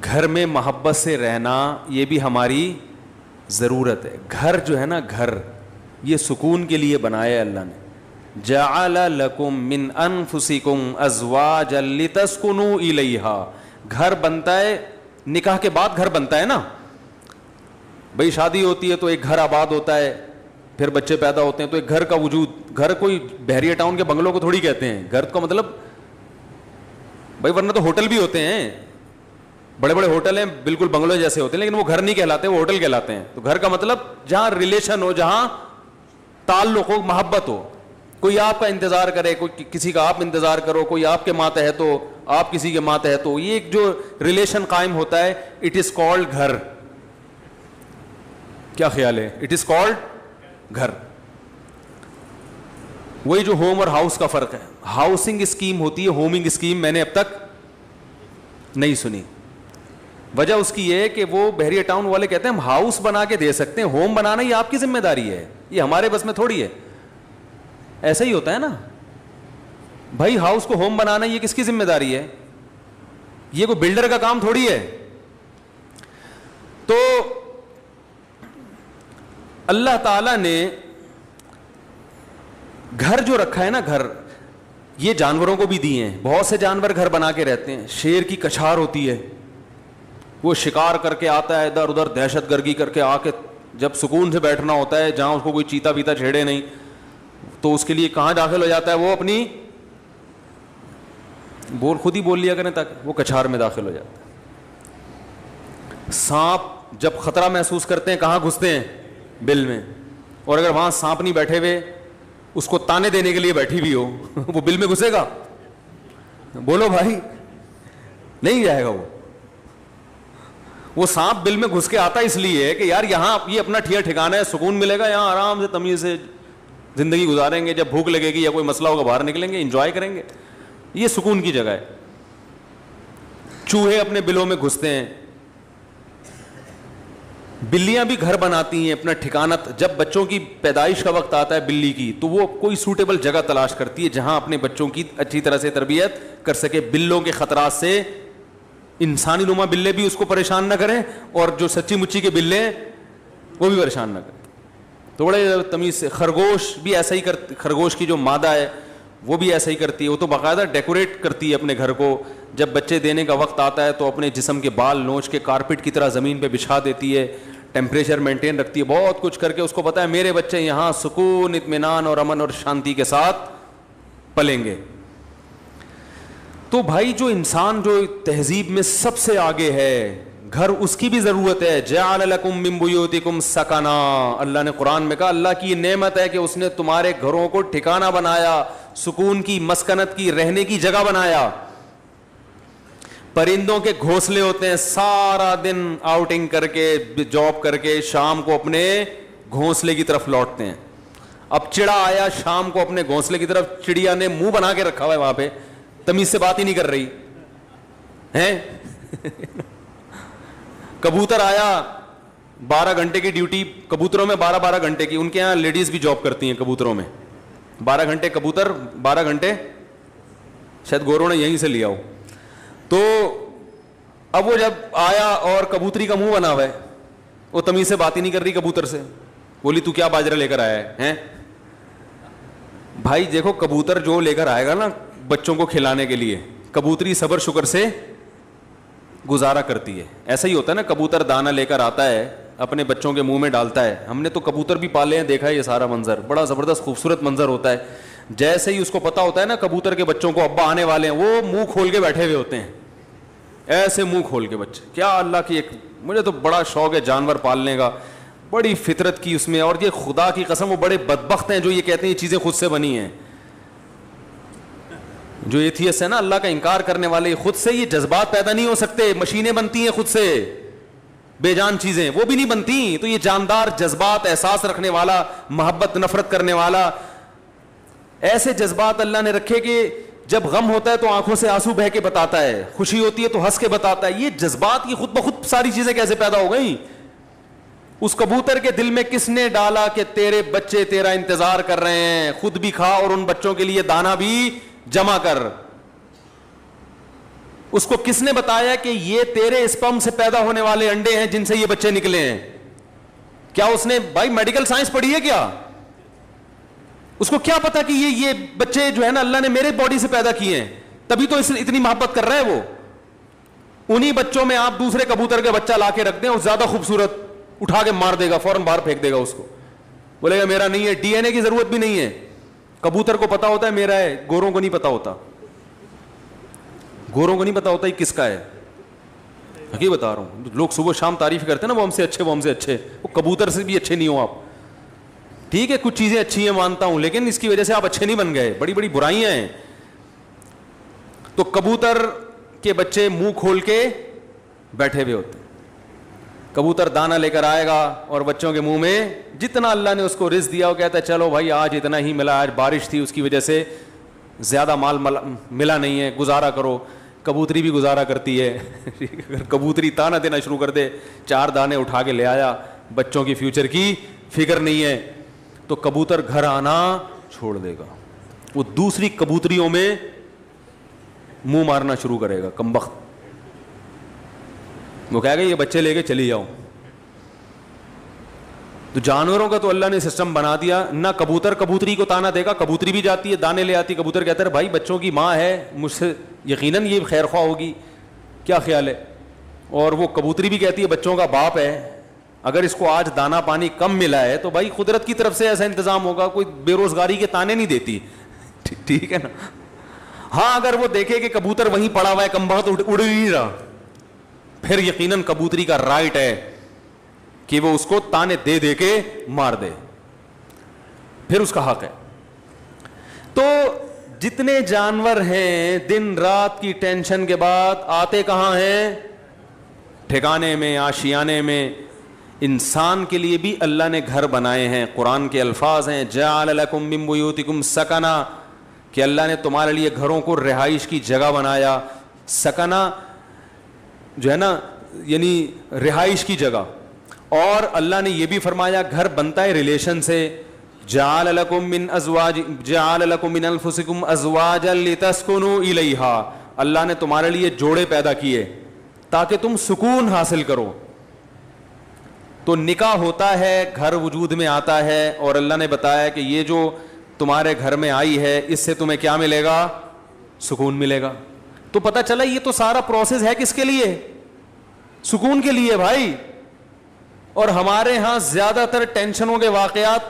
گھر میں محبت سے رہنا یہ بھی ہماری ضرورت ہے. گھر جو ہے نا, گھر یہ سکون کے لیے بنایا ہے اللہ نے. جعل لکم من انفسکم ازواجا لتسکنوا الیہا. گھر بنتا ہے نکاح کے بعد, گھر بنتا ہے نا بھئی, شادی ہوتی ہے تو ایک گھر آباد ہوتا ہے, پھر بچے پیدا ہوتے ہیں تو ایک گھر کا وجود. گھر کوئی بحریہ ٹاؤن کے بنگلوں کو تھوڑی کہتے ہیں گھر کا مطلب بھائی, ورنہ تو ہوٹل بھی ہوتے ہیں, بڑے بڑے ہوٹل ہیں بالکل بنگلوں جیسے ہوتے ہیں, لیکن وہ گھر نہیں کہلاتے, وہ ہوٹل کہلاتے ہیں. تو گھر کا مطلب جہاں ریلیشن ہو, جہاں تعلق ہو, محبت ہو, کوئی آپ کا انتظار کرے, کوئی کسی کا آپ انتظار کرو, کوئی آپ کے ماتحت ہو, آپ کسی کے ماتحت ہو, یہ ایک جو ریلیشن قائم ہوتا ہے, اٹ از کالڈ گھر. کیا خیال ہے؟ اٹ از کالڈ گھر. وہی جو ہوم اور ہاؤس کا فرق ہے. ہاؤسنگ اسکیم ہوتی ہے, ہومنگ اسکیم میں نے اب تک نہیں سنی. وجہ اس کی یہ ہے کہ وہ بحریہ ٹاؤن والے کہتے ہیں ہم ہاؤس بنا کے دے سکتے ہیں, ہوم بنانا یہ آپ کی ذمہ داری ہے, یہ ہمارے بس میں تھوڑی ہے. ایسا ہی ہوتا ہے نا بھائی, ہاؤس کو ہوم بنانا یہ کس کی ذمہ داری ہے؟ یہ کوئی بلڈر کا کام تھوڑی ہے. تو اللہ تعالی نے گھر جو رکھا ہے نا, گھر یہ جانوروں کو بھی دیے ہیں. بہت سے جانور گھر بنا کے رہتے ہیں. شیر کی کچھار ہوتی ہے, وہ شکار کر کے آتا ہے ادھر ادھر, دہشت گردی کر کے آ کے جب سکون سے بیٹھنا ہوتا ہے جہاں اس کو کوئی چیتا پیتا چھیڑے نہیں, تو اس کے لیے کہاں داخل ہو جاتا ہے وہ اپنی خود ہی بول لیا کریں تاکہ وہ کچھار میں داخل ہو جاتا ہے. سانپ جب خطرہ محسوس کرتے ہیں کہاں گھستے ہیں؟ بل میں. اور اگر وہاں سانپ نہیں بیٹھے ہوئے, اس کو تانے دینے کے لیے بیٹھی بھی ہو, وہ بل میں گھسے گا؟ بولو بھائی, نہیں جائے گا. وہ سانپ بل میں گھس کے آتا اس لیے کہ یار یہاں یہ اپنا ٹھکانا ہے, سکون ملے گا, یہاں آرام سے تمیز سے زندگی گزاریں گے, جب بھوک لگے گی یا کوئی مسئلہ ہوگا باہر نکلیں گے, انجوائے کریں گے. یہ سکون کی جگہ ہے. چوہے اپنے بلوں میں گھستے ہیں, بلیاں بھی گھر بناتی ہیں اپنا ٹھکانہ. جب بچوں کی پیدائش کا وقت آتا ہے بلی کی, تو وہ کوئی سوٹیبل جگہ تلاش کرتی ہے جہاں اپنے بچوں کی اچھی طرح سے تربیت کر سکے, بلوں کے خطرات سے. انسانی نما بلے بھی اس کو پریشان نہ کریں, اور جو سچی مچی کے بلے ہیں وہ بھی پریشان نہ کریں. تو بڑے تمیز سے. خرگوش بھی ایسا ہی کرتی, خرگوش کی جو مادہ ہے وہ بھی ایسا ہی کرتی ہے. وہ تو باقاعدہ ڈیکوریٹ کرتی ہے اپنے گھر کو. جب بچے دینے کا وقت آتا ہے تو اپنے جسم کے بال نوچ کے کارپیٹ کی طرح زمین پہ بچھا دیتی ہے, ٹیمپریچر مینٹین رکھتی ہے, بہت کچھ کر کے اس کو پتا ہے میرے بچے یہاں سکون, اطمینان اور امن اور شانتی کے ساتھ پلیں گے. تو بھائی جو انسان جو تہذیب میں سب سے آگے ہے, گھر, اس کی بھی ضرورت ہے. جعل لکم من بیوتکم سکنا. اللہ نے قرآن میں کہا اللہ کی یہ نعمت ہے کہ اس نے تمہارے گھروں کو ٹھکانہ بنایا, سکون کی, مسکنت کی, رہنے کی جگہ بنایا. پرندوں کے گھونسلے ہوتے ہیں, سارا دن آؤٹنگ کر کے, جاب کر کے, شام کو اپنے گھونسلے کی طرف لوٹتے ہیں. اب چڑا آیا شام کو اپنے گھونسلے کی طرف, چڑیا نے منہ بنا کے رکھا ہوا ہے وہاں پہ, تمیز سے بات ہی نہیں کر رہی ہیں. کبوتر آیا, 12 گھنٹے کی ڈیوٹی کبوتروں میں, 12 گھنٹے کی. ان کے یہاں لیڈیز بھی جاب کرتی ہیں کبوتروں میں. 12 گھنٹے کبوتر, 12 گھنٹے شاید گوروں نے یہیں سے لیا ہو. تو اب وہ جب آیا اور کبوتری کا منہ بنا ہوا ہے, وہ تمیز سے بات ہی نہیں کر رہی کبوتر سے. بولی تو کیا باجرہ لے کر آیا ہے؟ بھائی دیکھو کبوتر جو لے کر آئے گا نا بچوں کو کھلانے کے لیے, کبوتری صبر شکر سے گزارا کرتی ہے. ایسا ہی ہوتا ہے نا, کبوتر دانہ لے کر آتا ہے اپنے بچوں کے منہ میں ڈالتا ہے. ہم نے تو کبوتر بھی پالے ہیں, دیکھا ہے یہ سارا منظر, بڑا زبردست خوبصورت منظر ہوتا ہے. جیسے ہی اس کو پتا ہوتا ہے نا کبوتر کے بچوں کو ابا آنے والے ہیں, وہ منہ کھول کے بیٹھے ہوئے ہوتے ہیں, ایسے منہ کھول کے بچے. کیا اللہ کی ایک, مجھے تو بڑا شوق ہے جانور پالنے کا, بڑی فطرت کی اس میں. اور یہ خدا کی قسم وہ بڑے بدبخت ہیں جو یہ کہتے ہیں یہ چیزیں خود سے بنی ہیں. جو ایتھیسٹ ہے نا, اللہ کا انکار کرنے والے, خود سے یہ جذبات پیدا نہیں ہو سکتے, مشینیں بنتی ہیں خود سے, بے جان چیزیں وہ بھی نہیں بنتی. تو یہ جاندار جذبات, احساس رکھنے والا, محبت نفرت کرنے والا, ایسے جذبات اللہ نے رکھے کہ جب غم ہوتا ہے تو آنکھوں سے آنسو بہہ کے بتاتا ہے, خوشی ہوتی ہے تو ہنس کے بتاتا ہے. یہ جذبات کی خود بخود ساری چیزیں کیسے پیدا ہو گئیں؟ اس کبوتر کے دل میں کس نے ڈالا کہ تیرے بچے تیرا انتظار کر رہے ہیں, خود بھی کھا اور ان بچوں کے لیے دانا بھی جمع کر. اس کو کس نے بتایا کہ یہ تیرے اسپرم سے پیدا ہونے والے انڈے ہیں جن سے یہ بچے نکلے ہیں؟ کیا اس نے بھائی میڈیکل سائنس پڑھی ہے کیا؟ اس کو کیا پتا کہ یہ بچے جو ہے نا اللہ نے میرے باڈی سے پیدا کیے ہیں, تبھی تو اتنی محبت کر رہا ہے وہ. انہی بچوں میں آپ دوسرے کبوتر کا بچہ لا کے رکھ دیں, اور زیادہ خوبصورت, اٹھا کے مار دے گا, فوراً باہر پھینک دے گا اس کو, بولے گا میرا نہیں ہے. ڈی این اے کی ضرورت بھی نہیں ہے, کبوتر کو پتا ہوتا ہے میرا ہے, گوروں کو نہیں پتا ہوتا. گوروں کو نہیں پتا ہوتا یہ کس کا ہے. حقیقت بتا رہا ہوں, لوگ صبح شام تعریف کرتے ہیں نا, وہ ہم سے اچھے, وہ ہم سے اچھے. وہ کبوتر سے بھی اچھے نہیں ہو آپ. ٹھیک ہے کچھ چیزیں اچھی ہیں مانتا ہوں, لیکن اس کی وجہ سے آپ اچھے نہیں بن گئے, بڑی بڑی برائیاں ہیں. تو کبوتر کے بچے منہ کھول کے بیٹھے ہوئے ہوتے ہیں. کبوتر دانہ لے کر آئے گا اور بچوں کے منہ میں جتنا اللہ نے اس کو رزق دیا وہ کہتا ہے چلو بھائی آج اتنا ہی ملا, آج بارش تھی اس کی وجہ سے زیادہ مال ملا نہیں ہے, گزارا کرو. کبوتری بھی گزارا کرتی ہے. اگر کبوتری تانا دینا شروع کر دے, 4 دانے اٹھا کے لے آیا, بچوں کی فیوچر کی فکر نہیں ہے, تو کبوتر گھر آنا چھوڑ دے گا. وہ دوسری کبوتریوں میں منہ مارنا شروع کرے گا کمبخت. وہ کہے گا یہ بچے لے کے چلی جاؤ. تو جانوروں کا تو اللہ نے سسٹم بنا دیا, نہ کبوتر کبوتری کو تانا دے گا, کبوتری بھی جاتی ہے دانے لے آتی, کبوتر کہتا ہے بھائی بچوں کی ماں ہے, مجھ سے یقیناً یہ خیر خواہ ہوگی, کیا خیال ہے. اور وہ کبوتری بھی کہتی ہے بچوں کا باپ ہے, اگر اس کو آج دانا پانی کم ملا ہے تو بھائی قدرت کی طرف سے ایسا انتظام ہوگا, کوئی بے روزگاری کے تانے نہیں دیتی. ٹھیک ہے نا. ہاں اگر وہ دیکھے کہ کبوتر وہیں پڑا ہوا ہے, کم بہت اڑ نہیں رہا, پھر یقیناً کبوتری کا رائٹ ہے کہ وہ اس کو تانے دے دے کے مار دے, پھر اس کا حق ہے. تو جتنے جانور ہیں دن رات کی ٹینشن کے بعد آتے کہاں ہیں؟ ٹھکانے میں, آشیانے میں. انسان کے لیے بھی اللہ نے گھر بنائے ہیں. قرآن کے الفاظ ہیں جعل لکم من بیوتکم سکنا, کہ اللہ نے تمہارے لیے گھروں کو رہائش کی جگہ بنایا. سکنا جو ہے نا یعنی رہائش کی جگہ. اور اللہ نے یہ بھی فرمایا گھر بنتا ہے ریلیشن سے. جعل لکم من ازواج جعل لکم من انفسکم ازواجا لتسکنوا الیہا, اللہ نے تمہارے لیے جوڑے پیدا کیے تاکہ تم سکون حاصل کرو. تو نکاح ہوتا ہے, گھر وجود میں آتا ہے, اور اللہ نے بتایا کہ یہ جو تمہارے گھر میں آئی ہے اس سے تمہیں کیا ملے گا؟ سکون ملے گا. تو پتہ چلا یہ تو سارا پروسیس ہے کس کے لیے؟ سکون کے لیے بھائی. اور ہمارے ہاں زیادہ تر ٹینشنوں کے واقعات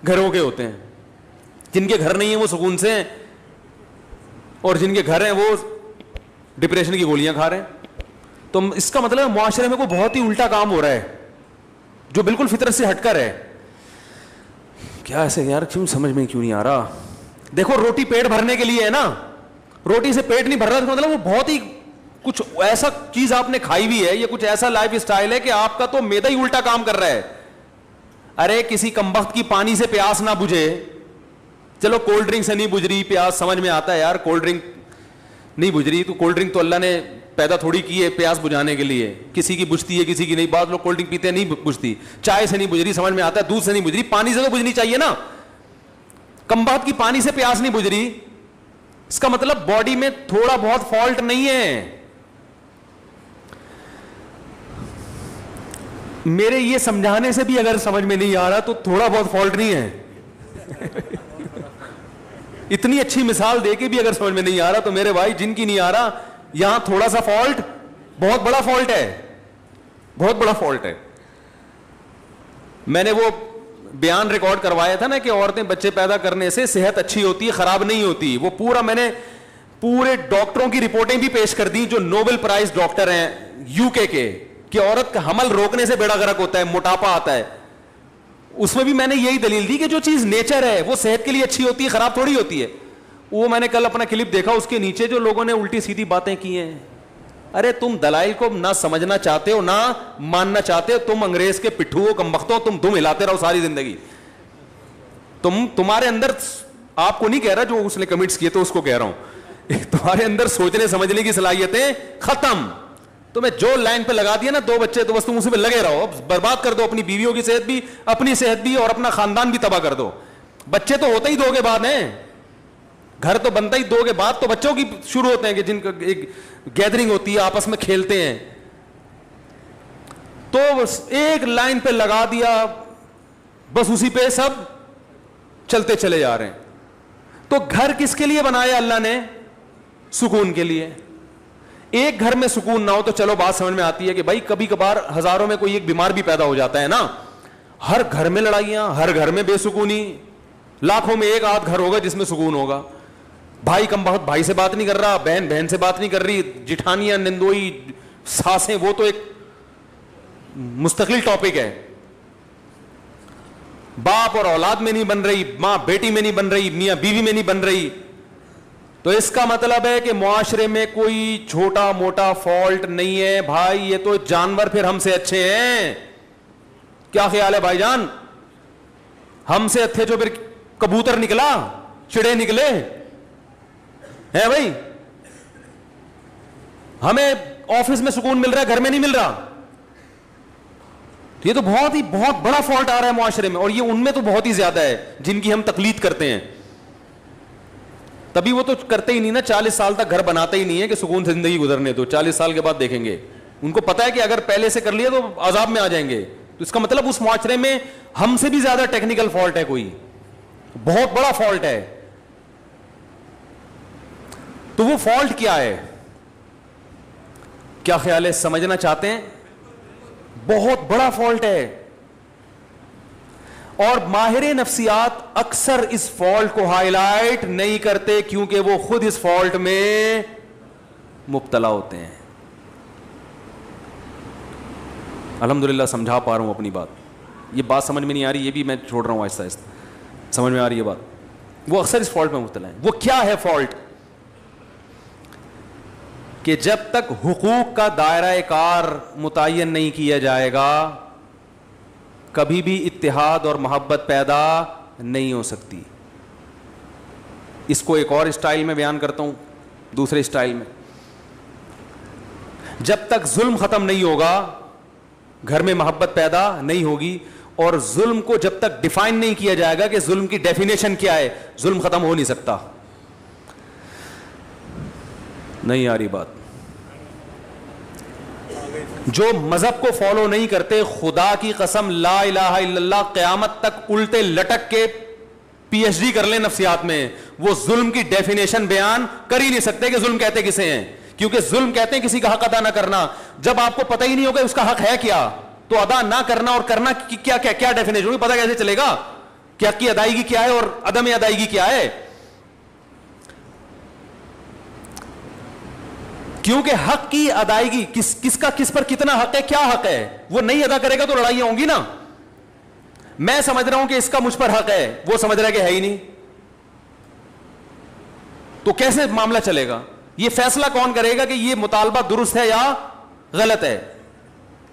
گھروں کے ہوتے ہیں. جن کے گھر نہیں ہیں وہ سکون سے ہیں, اور جن کے گھر ہیں وہ ڈپریشن کی گولیاں کھا رہے ہیں. تو اس کا مطلب معاشرے میں کوئی بہت ہی الٹا کام ہو رہا ہے جو بالکل فطرت سے ہٹ کر ہے. کیا ایسے یار کیوں سمجھ میں کیوں نہیں آ رہا؟ دیکھو روٹی پیٹ بھرنے کے لیے ہے نا, روٹی سے پیٹ نہیں بھر رہا تو مطلب وہ بہت ہی کچھ ایسا چیز آپ نے کھائی ہوئی ہے, یہ کچھ ایسا لائف اسٹائل ہے کہ آپ کا تو میدا ہی الٹا کام کر رہا ہے. ارے کسی کمبخت کی پانی سے پیاس نہ بجھے, چلو کولڈ ڈرنک سے نہیں بجھ رہی پیاس, سمجھ میں آتا ہے یار کولڈ ڈرنک نہیں بجھ رہی, تو کولڈ ڈرنک تو اللہ نے پیدا تھوڑی کی ہے پیاس بجھانے کے لیے. کسی کی بجھتی ہے کسی کی نہیں. بعض لوگ کولڈ ڈرنک پیتے ہیں نہیں بجھتی. چائے سے نہیں بجھ رہی, سمجھ میں آتا ہے. دودھ سے نہیں بجھ رہی, پانی سے تو بجھنی چاہیے نا. کمبخت کی پانی سے پیاس نہیں بجھ رہی, اس کا مطلب باڈی میں تھوڑا بہت فالٹ نہیں ہے. میرے یہ سمجھانے سے بھی اگر سمجھ میں نہیں آ رہا تو تھوڑا بہت فالٹ نہیں ہے. اتنی اچھی مثال دے کے بھی اگر سمجھ میں نہیں آ رہا تو میرے بھائی جن کی نہیں آ رہا, یہاں تھوڑا سا فالٹ بہت بڑا فالٹ ہے, بہت بڑا فالٹ ہے. میں نے وہ بیان ریکارڈ کروایا تھا نا کہ عورتیں بچے پیدا کرنے سے صحت اچھی ہوتی ہے, خراب نہیں ہوتی. وہ پورا میں نے پورے ڈاکٹروں کی رپورٹیں بھی پیش کر دی جو نوبل پرائز ڈاکٹر ہیں یو کے کہ عورت کا حمل روکنے سے بیڑا غرق ہوتا ہے, موٹاپا آتا ہے. اس میں بھی میں نے یہی دلیل دی کہ جو چیز نیچر ہے وہ صحت کے لیے اچھی ہوتی ہے, خراب تھوڑی ہوتی ہے. وہ میں نے کل اپنا کلپ دیکھا, اس کے نیچے جو لوگوں نے الٹی سیدھی باتیں کی ہیں. ارے تم دلائل کو نہ سمجھنا چاہتے ہو نہ ماننا چاہتے ہو, تم انگریز کے پٹھو ہو, کمبختو, تم دم ہلاتے رہو ساری زندگی. تمہارے اندر, آپ کو نہیں کہہ رہا جو اس نے کمنٹس کیے تو اس کو کہہ رہا ہوں, تمہارے اندر سوچنے سمجھنے کی صلاحیتیں ختم. تمہیں جو لائن پہ لگا دیا نا 2 بچے تو بس تم اسی پہ لگے رہو, برباد کر دو اپنی بیویوں کی صحت بھی, اپنی صحت بھی, اور اپنا خاندان بھی تباہ کر دو. بچے تو ہوتے ہی 2 کے بعد ہیں, گھر تو بنتا ہی 2 کے بعد, تو بچوں کی شروع ہوتے ہیں کہ جن کا ایک گیدرنگ ہوتی ہے, آپس میں کھیلتے ہیں. تو ایک لائن پہ لگا دیا, بس اسی پہ سب چلتے چلے جا رہے ہیں. تو گھر کس کے لیے بنایا اللہ نے؟ سکون کے لیے. ایک گھر میں سکون نہ ہو تو چلو بات سمجھ میں آتی ہے کہ بھائی کبھی کبھار ہزاروں میں کوئی ایک بیمار بھی پیدا ہو جاتا ہے نا. ہر گھر میں لڑائیاں, ہر گھر میں بے سکونی, لاکھوں میں ایک آدھ گھر ہوگا جس میں سکون ہوگا. بھائی کم بہت بھائی سے بات نہیں کر رہا, بہن بہن سے بات نہیں کر رہی, جٹھانیاں, نندوئی, ساسیں, وہ تو ایک مستقل ٹاپک ہے. باپ اور اولاد میں نہیں بن رہی, ماں بیٹی میں نہیں بن رہی, میاں بیوی میں نہیں بن رہی. تو اس کا مطلب ہے کہ معاشرے میں کوئی چھوٹا موٹا فالٹ نہیں ہے بھائی, یہ تو جانور پھر ہم سے اچھے ہیں. کیا خیال ہے بھائی جان؟ ہم سے اچھے جو پھر کبوتر نکلا, چڑے نکلے ہیں بھائی. ہمیں آفس میں سکون مل رہا ہے, گھر میں نہیں مل رہا. یہ تو بہت بڑا فالٹ آ رہا ہے معاشرے میں, اور یہ ان میں تو بہت ہی زیادہ ہے جن کی ہم تقلید کرتے ہیں. تبھی وہ تو کرتے ہی نہیں نا, 40 سال تک گھر بناتے ہی نہیں ہے کہ سکون سے زندگی گزرنے دو, 40 سال کے بعد دیکھیں گے. ان کو پتا ہے کہ اگر پہلے سے کر لیا تو عذاب میں آ جائیں گے. تو اس کا مطلب اس معاشرے میں ہم سے بھی زیادہ ٹیکنیکل فالٹ ہے, کوئی بہت بڑا فالٹ ہے. تو وہ فالٹ کیا ہے؟ کیا خیال ہے, سمجھنا چاہتے ہیں؟ بہت بڑا فالٹ ہے. اور ماہر نفسیات اکثر اس فالٹ کو ہائی لائٹ نہیں کرتے کیونکہ وہ خود اس فالٹ میں مبتلا ہوتے ہیں. الحمدللہ سمجھا پا رہا ہوں اپنی بات. یہ بات سمجھ میں نہیں آ رہی, یہ بھی میں چھوڑ رہا ہوں آہستہ آہستہ. سمجھ میں آ رہی ہے بات؟ وہ اکثر اس فالٹ میں مبتلا ہیں. وہ کیا ہے فالٹ؟ کہ جب تک حقوق کا دائرہ کار متعین نہیں کیا جائے گا کبھی بھی اتحاد اور محبت پیدا نہیں ہو سکتی. اس کو ایک اور اسٹائل میں بیان کرتا ہوں, دوسرے اسٹائل میں. جب تک ظلم ختم نہیں ہوگا گھر میں محبت پیدا نہیں ہوگی, اور ظلم کو جب تک ڈیفائن نہیں کیا جائے گا کہ ظلم کی ڈیفینیشن کیا ہے, ظلم ختم ہو نہیں سکتا. نہیں آ رہی بات؟ جو مذہب کو فالو نہیں کرتے, خدا کی قسم لا الہ الا اللہ, قیامت تک الٹے لٹک کے پی ایچ ڈی کر لیں نفسیات میں, وہ ظلم کی ڈیفینیشن بیان کر ہی نہیں سکتے کہ ظلم کہتے کسے ہیں. کیونکہ ظلم کہتے ہیں کسی کا حق ادا نہ کرنا. جب آپ کو پتہ ہی نہیں ہوگا اس کا حق ہے کیا, تو ادا نہ کرنا اور کرنا کیا کیا کیا ڈیفینیشن ہوگی, پتہ کیسے چلے گا کہ حق کی ادائیگی کیا ہے اور عدم ادائیگی کیا ہے؟ کیونکہ حق کی ادائیگی کس کا کس پر کتنا حق ہے, کیا حق ہے, وہ نہیں ادا کرے گا تو لڑائیاں ہوں گی نا. میں سمجھ رہا ہوں کہ اس کا مجھ پر حق ہے, وہ سمجھ رہا ہے کہ ہے ہی نہیں, تو کیسے معاملہ چلے گا؟ یہ فیصلہ کون کرے گا کہ یہ مطالبہ درست ہے یا غلط ہے؟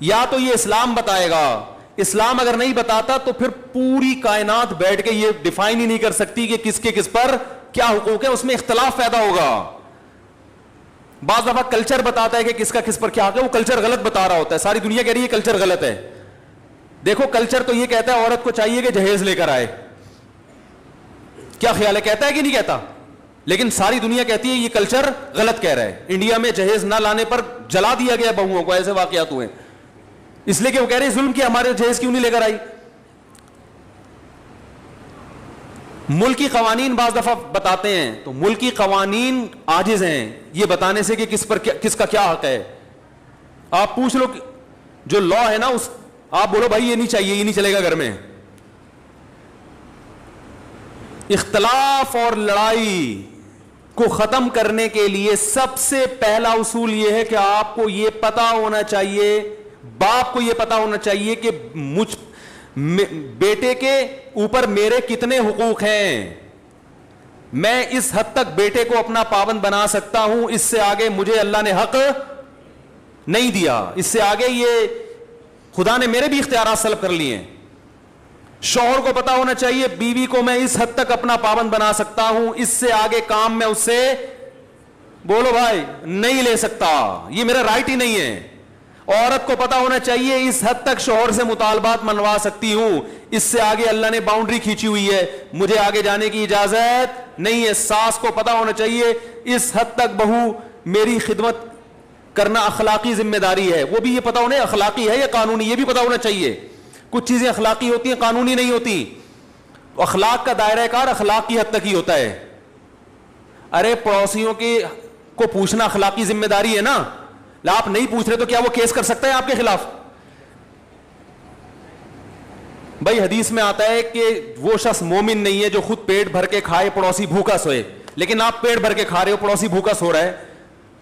یا تو یہ اسلام بتائے گا. اسلام اگر نہیں بتاتا تو پھر پوری کائنات بیٹھ کے یہ ڈیفائن ہی نہیں کر سکتی کہ کس کے کس پر کیا حقوق ہے, اس میں اختلاف پیدا ہوگا. بعض دفعہ کلچر بتاتا ہے کہ کس کا کس پر کیا حق ہے, وہ کلچر غلط بتا رہا ہوتا ہے. ساری دنیا کہہ رہی ہے کلچر غلط ہے. دیکھو کلچر تو یہ کہتا ہے عورت کو چاہیے کہ جہیز لے کر آئے. کیا خیال ہے, کہتا ہے کہ نہیں کہتا؟ لیکن ساری دنیا کہتی ہے یہ کلچر غلط کہہ رہا ہے. انڈیا میں جہیز نہ لانے پر جلا دیا گیا بہوؤں کو, ایسے واقعات ہوئے, اس لیے کہ وہ کہہ رہے ہیں ظلم کیا, ہمارے جہیز کیوں نہیں لے کر آئی. ملکی قوانین بعض دفعہ بتاتے ہیں تو ملکی قوانین عاجز ہیں یہ بتانے سے کہ کس کا کیا حق ہے. آپ پوچھ لو جو لا ہے نا, اس آپ بولو بھائی یہ نہیں چاہیے, یہ نہیں چلے گا گھر میں. اختلاف اور لڑائی کو ختم کرنے کے لیے سب سے پہلا اصول یہ ہے کہ آپ کو یہ پتا ہونا چاہیے, باپ کو یہ پتا ہونا چاہیے کہ بیٹے کے اوپر میرے کتنے حقوق ہیں. میں اس حد تک بیٹے کو اپنا پابند بنا سکتا ہوں, اس سے آگے مجھے اللہ نے حق نہیں دیا, اس سے آگے یہ خدا نے میرے بھی اختیارات سلب کر لیے ہیں. شوہر کو پتا ہونا چاہیے بیوی کو میں اس حد تک اپنا پابند بنا سکتا ہوں, اس سے آگے کام میں اس سے بولو بھائی نہیں لے سکتا, یہ میرا رائٹ ہی نہیں ہے. عورت کو پتا ہونا چاہیے اس حد تک شوہر سے مطالبات منوا سکتی ہوں, اس سے آگے اللہ نے باؤنڈری کھینچی ہوئی ہے, مجھے آگے جانے کی اجازت نہیں ہے. ساس کو پتا ہونا چاہیے اس حد تک بہو میری خدمت کرنا اخلاقی ذمہ داری ہے, وہ بھی یہ پتا ہونا اخلاقی ہے یا قانونی, یہ بھی پتا ہونا چاہیے. کچھ چیزیں اخلاقی ہوتی ہیں, قانونی نہیں ہوتی. اخلاق کا دائرہ کار اخلاق کی حد تک ہی ہوتا ہے. ارے پڑوسیوں کی کو پوچھنا اخلاقی ذمہ داری ہے نا, آپ نہیں پوچھ رہے تو کیا وہ کیس کر سکتا ہے آپ کے خلاف؟ بھائی حدیث میں آتا ہے کہ وہ شخص مومن نہیں ہے جو خود پیٹ بھر کے کھائے پڑوسی بھوکا سوئے. لیکن آپ پیٹ بھر کے کھا رہے ہو, پڑوسی بھوکا سو رہا ہے,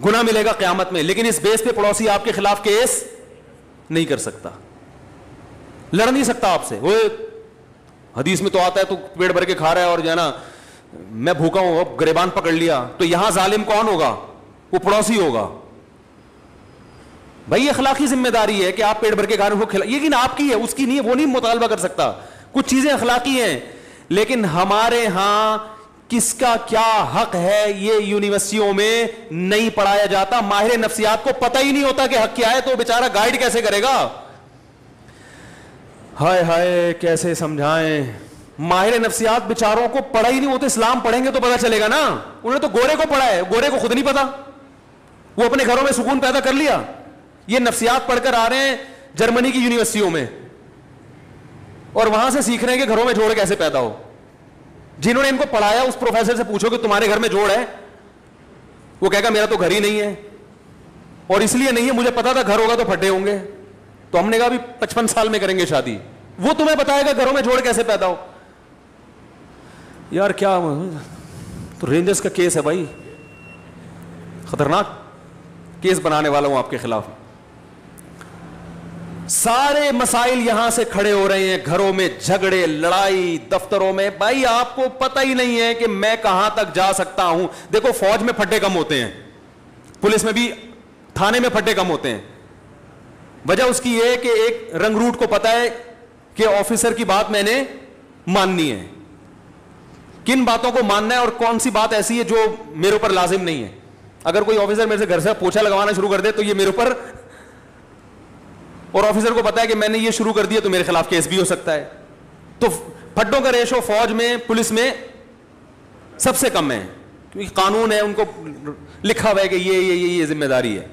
گناہ ملے گا قیامت میں, لیکن اس بیس پہ پڑوسی آپ کے خلاف کیس نہیں کر سکتا, لڑ نہیں سکتا آپ سے. وہ حدیث میں تو آتا ہے تو پیٹ بھر کے کھا رہا ہے اور جو ہے نا میں بھوکا ہوں, اب گریبان پکڑ لیا, تو یہاں ظالم کون ہوگا؟ وہ پڑوسی ہوگا. بھائی اخلاقی ذمہ داری ہے کہ آپ پیٹ بھر کے کھا رہے ہو, لیکن آپ کی ہے, اس کی نہیں ہے, وہ نہیں مطالبہ کر سکتا. کچھ چیزیں اخلاقی ہیں, لیکن ہمارے ہاں کس کا کیا حق ہے یہ یونیورسٹیوں میں نہیں پڑھایا جاتا. ماہر نفسیات کو پتہ ہی نہیں ہوتا کہ حق کیا ہے, تو بیچارہ گائیڈ کیسے کرے گا؟ ہائے ہائے کیسے سمجھائیں. ماہر نفسیات بیچاروں کو پڑھا ہی نہیں ہوتا. اسلام پڑھیں گے تو پتہ چلے گا نا. انہوں نے تو گورے کو پڑھا ہے, گورے کو خود نہیں پتا, وہ اپنے گھروں میں سکون پیدا کر لیا. یہ نفسیات پڑھ کر آ رہے ہیں جرمنی کی یونیورسٹیوں میں, اور وہاں سے سیکھ رہے ہیں کہ گھروں میں جوڑ کیسے پیدا ہو. جنہوں نے ان کو پڑھایا اس پروفیسر سے پوچھو کہ تمہارے گھر میں جوڑ ہے, وہ کہے گا میرا تو گھر ہی نہیں ہے, اور اس لیے نہیں ہے مجھے پتا تھا گھر ہوگا تو پھٹے ہوں گے. تو ہم نے کہا بھی 55 سال میں کریں گے شادی, وہ تمہیں بتائے گا گھروں میں جوڑ کیسے پیدا ہو. یار کیا تو رینجرز کا کیس ہے بھائی, خطرناک کیس بنانے والا ہوں آپ کے خلاف. سارے مسائل یہاں سے کھڑے ہو رہے ہیں, گھروں میں جھگڑے لڑائی, دفتروں میں. بھائی آپ کو پتہ ہی نہیں ہے کہ میں کہاں تک جا سکتا ہوں. دیکھو فوج میں پھٹے کم ہوتے ہیں, پولیس میں بھی, تھانے میں پھٹے کم ہوتے ہیں. وجہ اس کی یہ کہ ایک رنگ روٹ کو پتا ہے کہ آفیسر کی بات میں نے ماننی ہے, کن باتوں کو ماننا ہے اور کون سی بات ایسی ہے جو میرے اوپر لازم نہیں ہے. اگر کوئی آفیسر میرے سے گھر سے پوچھا لگوانا شروع کر دے تو یہ میرے اوپر, اور آفیسر کو پتا ہے کہ میں نے یہ شروع کر دیا تو میرے خلاف کیس بھی ہو سکتا ہے. تو پھٹوں کا ریشو فوج میں پولیس میں سب سے کم ہے, کیونکہ قانون ہے, ان کو لکھا ہوا ہے کہ یہ ذمہ داری ہے.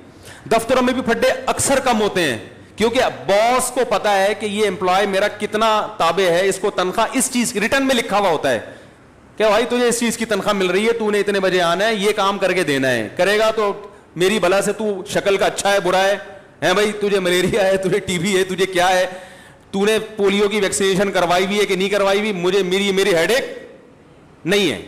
دفتروں میں بھی پھٹے اکثر کم ہوتے ہیں, کیونکہ باس کو پتا ہے کہ یہ امپلائی میرا کتنا تابع ہے, اس کو تنخواہ اس چیز ریٹرن میں لکھا ہوا ہوتا ہے کہ بھائی تجھے اس چیز کی تنخواہ مل رہی ہے, تو نے اتنے بجے آنا ہے, یہ کام کر کے دینا ہے, کرے گا تو میری بلا سے تو شکل کا اچھا ہے برا ہے بھائی, تجھے ملیریا ہے, تجھے ٹی بی ہے, تجھے کیا ہے, تو نے پولیو کی ویکسینیشن کروائی بھی ہے کہ نہیں کروائی بھی, مجھے میری ہیڈ ایک نہیں ہے.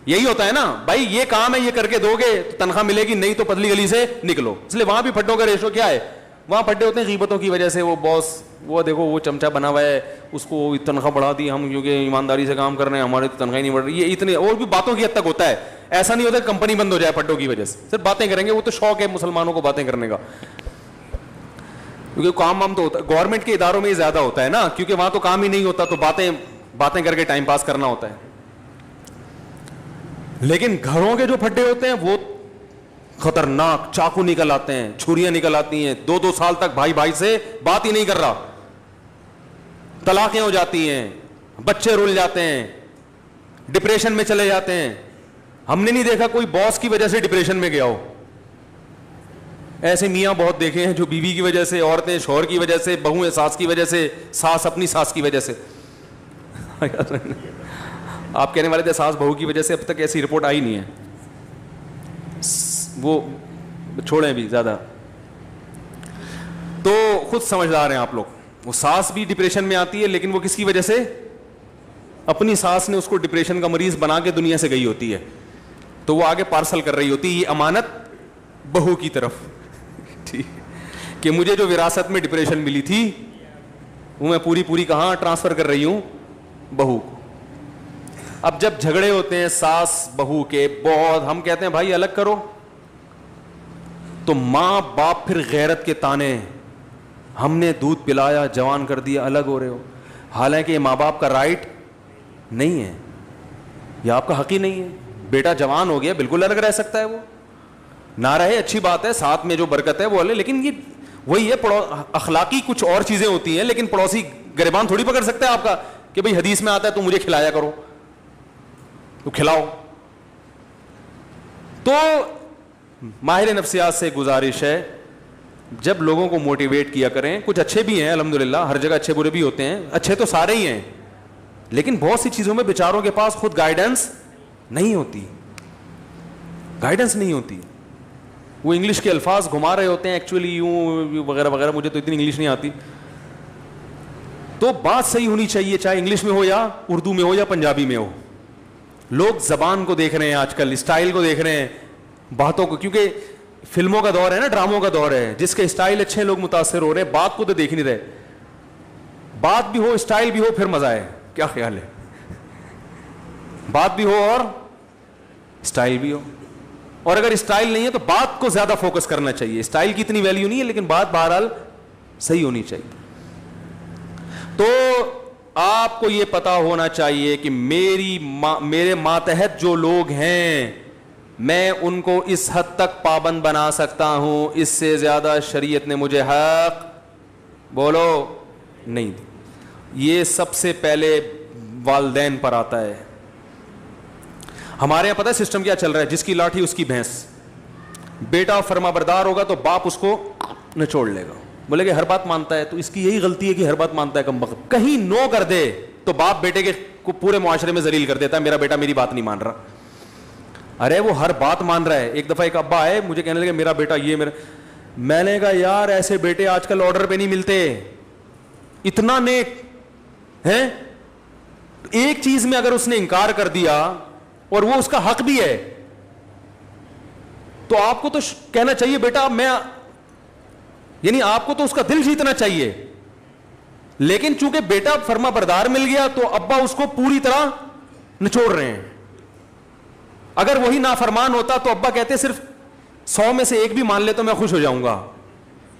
یہی ہوتا ہے نا بھائی, یہ کام ہے, یہ کر کے دو گے تو تنخواہ ملے گی, نہیں تو پتلی گلی سے نکلو. اس لیے وہاں بھی پھٹوں کا ریشو کیا ہے, وہاں پھٹے ہوتے ہیں غیبتوں کی وجہ سے. وہ باس وہ دیکھو وہ چمچہ بنا ہوا ہے, اس کو تنخواہ بڑھا دی ہم کیونکہ ایمانداری سے کام کر رہے ہیں, ہمارے تو تنخواہ نہیں بڑھ رہی. یہ اتنے اور بھی باتوں کی حد تک ہوتا ہے. ایسا نہیں ہوتا کہ کمپنی بند ہو جائے پھٹوں کی وجہ سے, صرف باتیں کریں گے. وہ تو شوق ہے مسلمانوں کو باتیں کرنے کا, کیونکہ کام وام تو ہوتا ہے گورنمنٹ کے اداروں میں ہی زیادہ ہوتا ہے نا, کیونکہ وہاں تو کام ہی نہیں ہوتا, تو باتیں کر کے ٹائم پاس کرنا ہوتا ہے. لیکن گھروں کے جو پھٹے ہوتے ہیں وہ خطرناک, چاقو نکل آتے ہیں, چھریاں نکل آتی ہیں, 2 سال تک بھائی سے بات ہی نہیں کر رہا, طلاقیں ہو جاتی ہیں, بچے رول جاتے ہیں, ڈپریشن میں چلے جاتے ہیں. ہم نے نہیں دیکھا کوئی باس کی وجہ سے ڈپریشن میں گیا ہو. ایسے میاں بہت دیکھے ہیں جو بیوی کی وجہ سے, عورتیں شوہر کی وجہ سے, بہویں ساس کی وجہ سے, ساس اپنی ساس کی وجہ سے. آپ کہنے والے تھے ساس بہو کی وجہ سے, اب تک ایسی رپورٹ آئی نہیں ہے, وہ چھوڑیں بھی زیادہ. تو خود سمجھدار ہیں آپ لوگ. وہ ساس بھی ڈپریشن میں آتی ہے, لیکن وہ کس کی وجہ سے, اپنی ساس نے اس کو ڈپریشن کا مریض بنا کے دنیا سے گئی ہوتی ہے, تو وہ آگے پارسل کر رہی ہوتی ہے یہ امانت بہو کی طرف, ٹھیک, کہ مجھے جو وراثت میں ڈپریشن ملی تھی وہ میں پوری کہاں ٹرانسفر کر رہی ہوں, بہو کو. اب جب جھگڑے ہوتے ہیں ساس بہو کے بہت, ہم کہتے ہیں بھائی الگ کرو, تو ماں باپ پھر غیرت کے تانے, ہم نے دودھ پلایا جوان کر دیا الگ ہو رہے ہو. حالانکہ یہ ماں باپ کا رائٹ نہیں ہے, یہ آپ کا حق ہی نہیں ہے. بیٹا جوان ہو گیا بالکل الگ رہ سکتا ہے, وہ نہ رہے اچھی بات ہے, ساتھ میں جو برکت ہے وہ الگ, لیکن یہ وہی ہے اخلاقی کچھ اور چیزیں ہوتی ہیں. لیکن پڑوسی گریبان تھوڑی پکڑ سکتا ہے آپ کا کہ بھئی حدیث میں آتا ہے تو مجھے کھلایا کرو, تو کھلاؤ. تو ماہر نفسیات سے گزارش ہے جب لوگوں کو موٹیویٹ کیا کریں, کچھ اچھے بھی ہیں الحمدللہ, ہر جگہ اچھے برے بھی ہوتے ہیں, اچھے تو سارے ہی ہیں, لیکن بہت سی چیزوں میں بیچاروں کے پاس خود گائیڈنس نہیں ہوتی, گائیڈنس نہیں ہوتی. وہ انگلش کے الفاظ گھما رہے ہوتے ہیں ایکچولی یوں وغیرہ وغیرہ, مجھے تو اتنی انگلش نہیں آتی. تو بات صحیح ہونی چاہیے, چاہے انگلش میں ہو یا اردو میں ہو یا پنجابی میں ہو. لوگ زبان کو دیکھ رہے ہیں آج کل, اسٹائل کو دیکھ رہے ہیں, باتوں کو, کیونکہ فلموں کا دور ہے نا, ڈراموں کا دور ہے, جس کے اسٹائل اچھے لوگ متاثر ہو رہے ہیں, بات کو تو دیکھ نہیں رہے. بات بھی ہو اسٹائل بھی ہو پھر مزہ ہے. کیا خیال ہے؟ بات بھی ہو اور اسٹائل بھی ہو, اور اگر اسٹائل نہیں ہے تو بات کو زیادہ فوکس کرنا چاہیے. اسٹائل کی اتنی ویلیو نہیں ہے, لیکن بات بہرحال صحیح ہونی چاہیے. تو آپ کو یہ پتا ہونا چاہیے کہ میرے ماتحت جو لوگ ہیں میں ان کو اس حد تک پابند بنا سکتا ہوں, اس سے زیادہ شریعت نے مجھے حق بولو نہیں دی. یہ سب سے پہلے والدین پر آتا ہے. ہمارے یہاں پتہ ہے سسٹم کیا چل رہا ہے, جس کی لاٹھی اس کی بھینس. بیٹا فرما بردار ہوگا تو باپ اس کو نچوڑ لے گا, بولے کہ ہر بات مانتا ہے, تو اس کی یہی غلطی ہے کہ ہر بات مانتا ہے کم بخت. کہیں نو کر دے تو باپ بیٹے کے کو پورے معاشرے میں ذلیل کر دیتا ہے, میرا بیٹا میری بات نہیں مان رہا. ارے وہ ہر بات مان رہا ہے. ایک دفعہ ایک ابا آئے مجھے کہنے لگے میرا بیٹا یہ میرا, میں نے کہا یار ایسے بیٹے آج کل آرڈر پہ نہیں ملتے, اتنا نیک ہے. ایک چیز میں اگر اس نے انکار کر دیا اور وہ اس کا حق بھی ہے تو آپ کو تو کہنا چاہیے بیٹا میں, یعنی آپ کو تو اس کا دل جیتنا چاہیے. لیکن چونکہ بیٹا فرما بردار مل گیا تو ابا اس کو پوری طرح نچوڑ رہے ہیں. اگر وہی نافرمان ہوتا تو ابا کہتے صرف 100 میں سے ایک بھی مان لے تو میں خوش ہو جاؤں گا.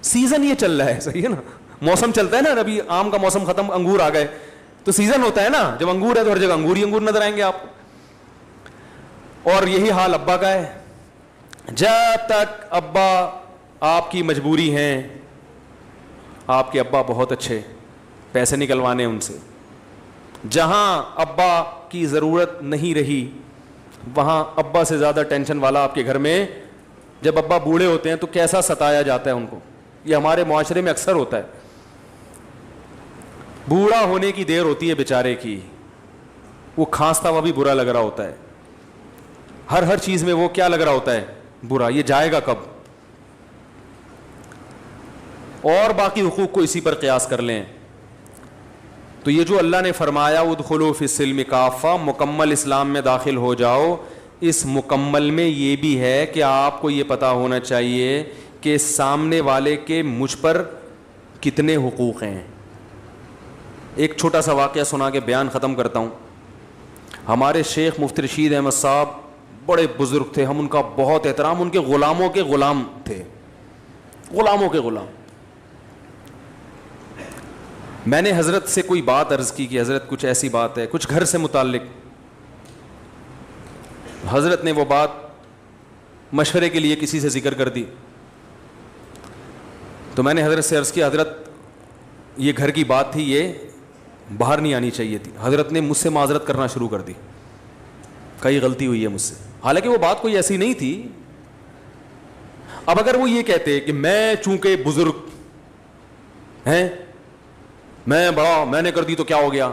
سیزن یہ چل رہا ہے, صحیح ہے نا, موسم چلتا ہے نا, ابھی آم کا موسم ختم, انگور آ گئے, تو سیزن ہوتا ہے نا, جب انگور ہے تو ہر جگہ انگور ہی انگور نظر آئیں گے آپ کو. اور یہی حال ابا کا ہے. جب تک ابا آپ کی مجبوری ہیں, آپ کے ابا بہت اچھے, پیسے نکلوانے ان سے, جہاں ابا کی ضرورت نہیں رہی وہاں ابا سے زیادہ ٹینشن والا آپ کے گھر میں. جب ابا بوڑھے ہوتے ہیں تو کیسا ستایا جاتا ہے ان کو, یہ ہمارے معاشرے میں اکثر ہوتا ہے. بوڑھا ہونے کی دیر ہوتی ہے بیچارے کی, وہ کھانستا ہوا بھی برا لگ رہا ہوتا ہے, ہر چیز میں وہ کیا لگ رہا ہوتا ہے برا, یہ جائے گا کب. اور باقی حقوق کو اسی پر قیاس کر لیں. تو یہ جو اللہ نے فرمایا ادخلوا فی السلم کافہ, مکمل اسلام میں داخل ہو جاؤ, اس مکمل میں یہ بھی ہے کہ آپ کو یہ پتا ہونا چاہیے کہ سامنے والے کے مجھ پر کتنے حقوق ہیں. ایک چھوٹا سا واقعہ سنا کے بیان ختم کرتا ہوں. ہمارے شیخ مفتی رشید احمد صاحب بڑے بزرگ تھے, ہم ان کا بہت احترام, ان کے غلاموں کے غلام تھے, غلاموں کے غلام. میں نے حضرت سے کوئی بات عرض کی کہ حضرت کچھ ایسی بات ہے کچھ گھر سے متعلق. حضرت نے وہ بات مشورے کے لیے کسی سے ذکر کر دی. تو میں نے حضرت سے عرض کیا حضرت یہ گھر کی بات تھی, یہ باہر نہیں آنی چاہیے تھی. حضرت نے مجھ سے معذرت کرنا شروع کر دی, کئی غلطی ہوئی ہے مجھ سے, حالانکہ وہ بات کوئی ایسی نہیں تھی. اب اگر وہ یہ کہتے کہ میں چونکہ بزرگ ہیں, میں بڑا, میں نے کر دی تو کیا ہو گیا,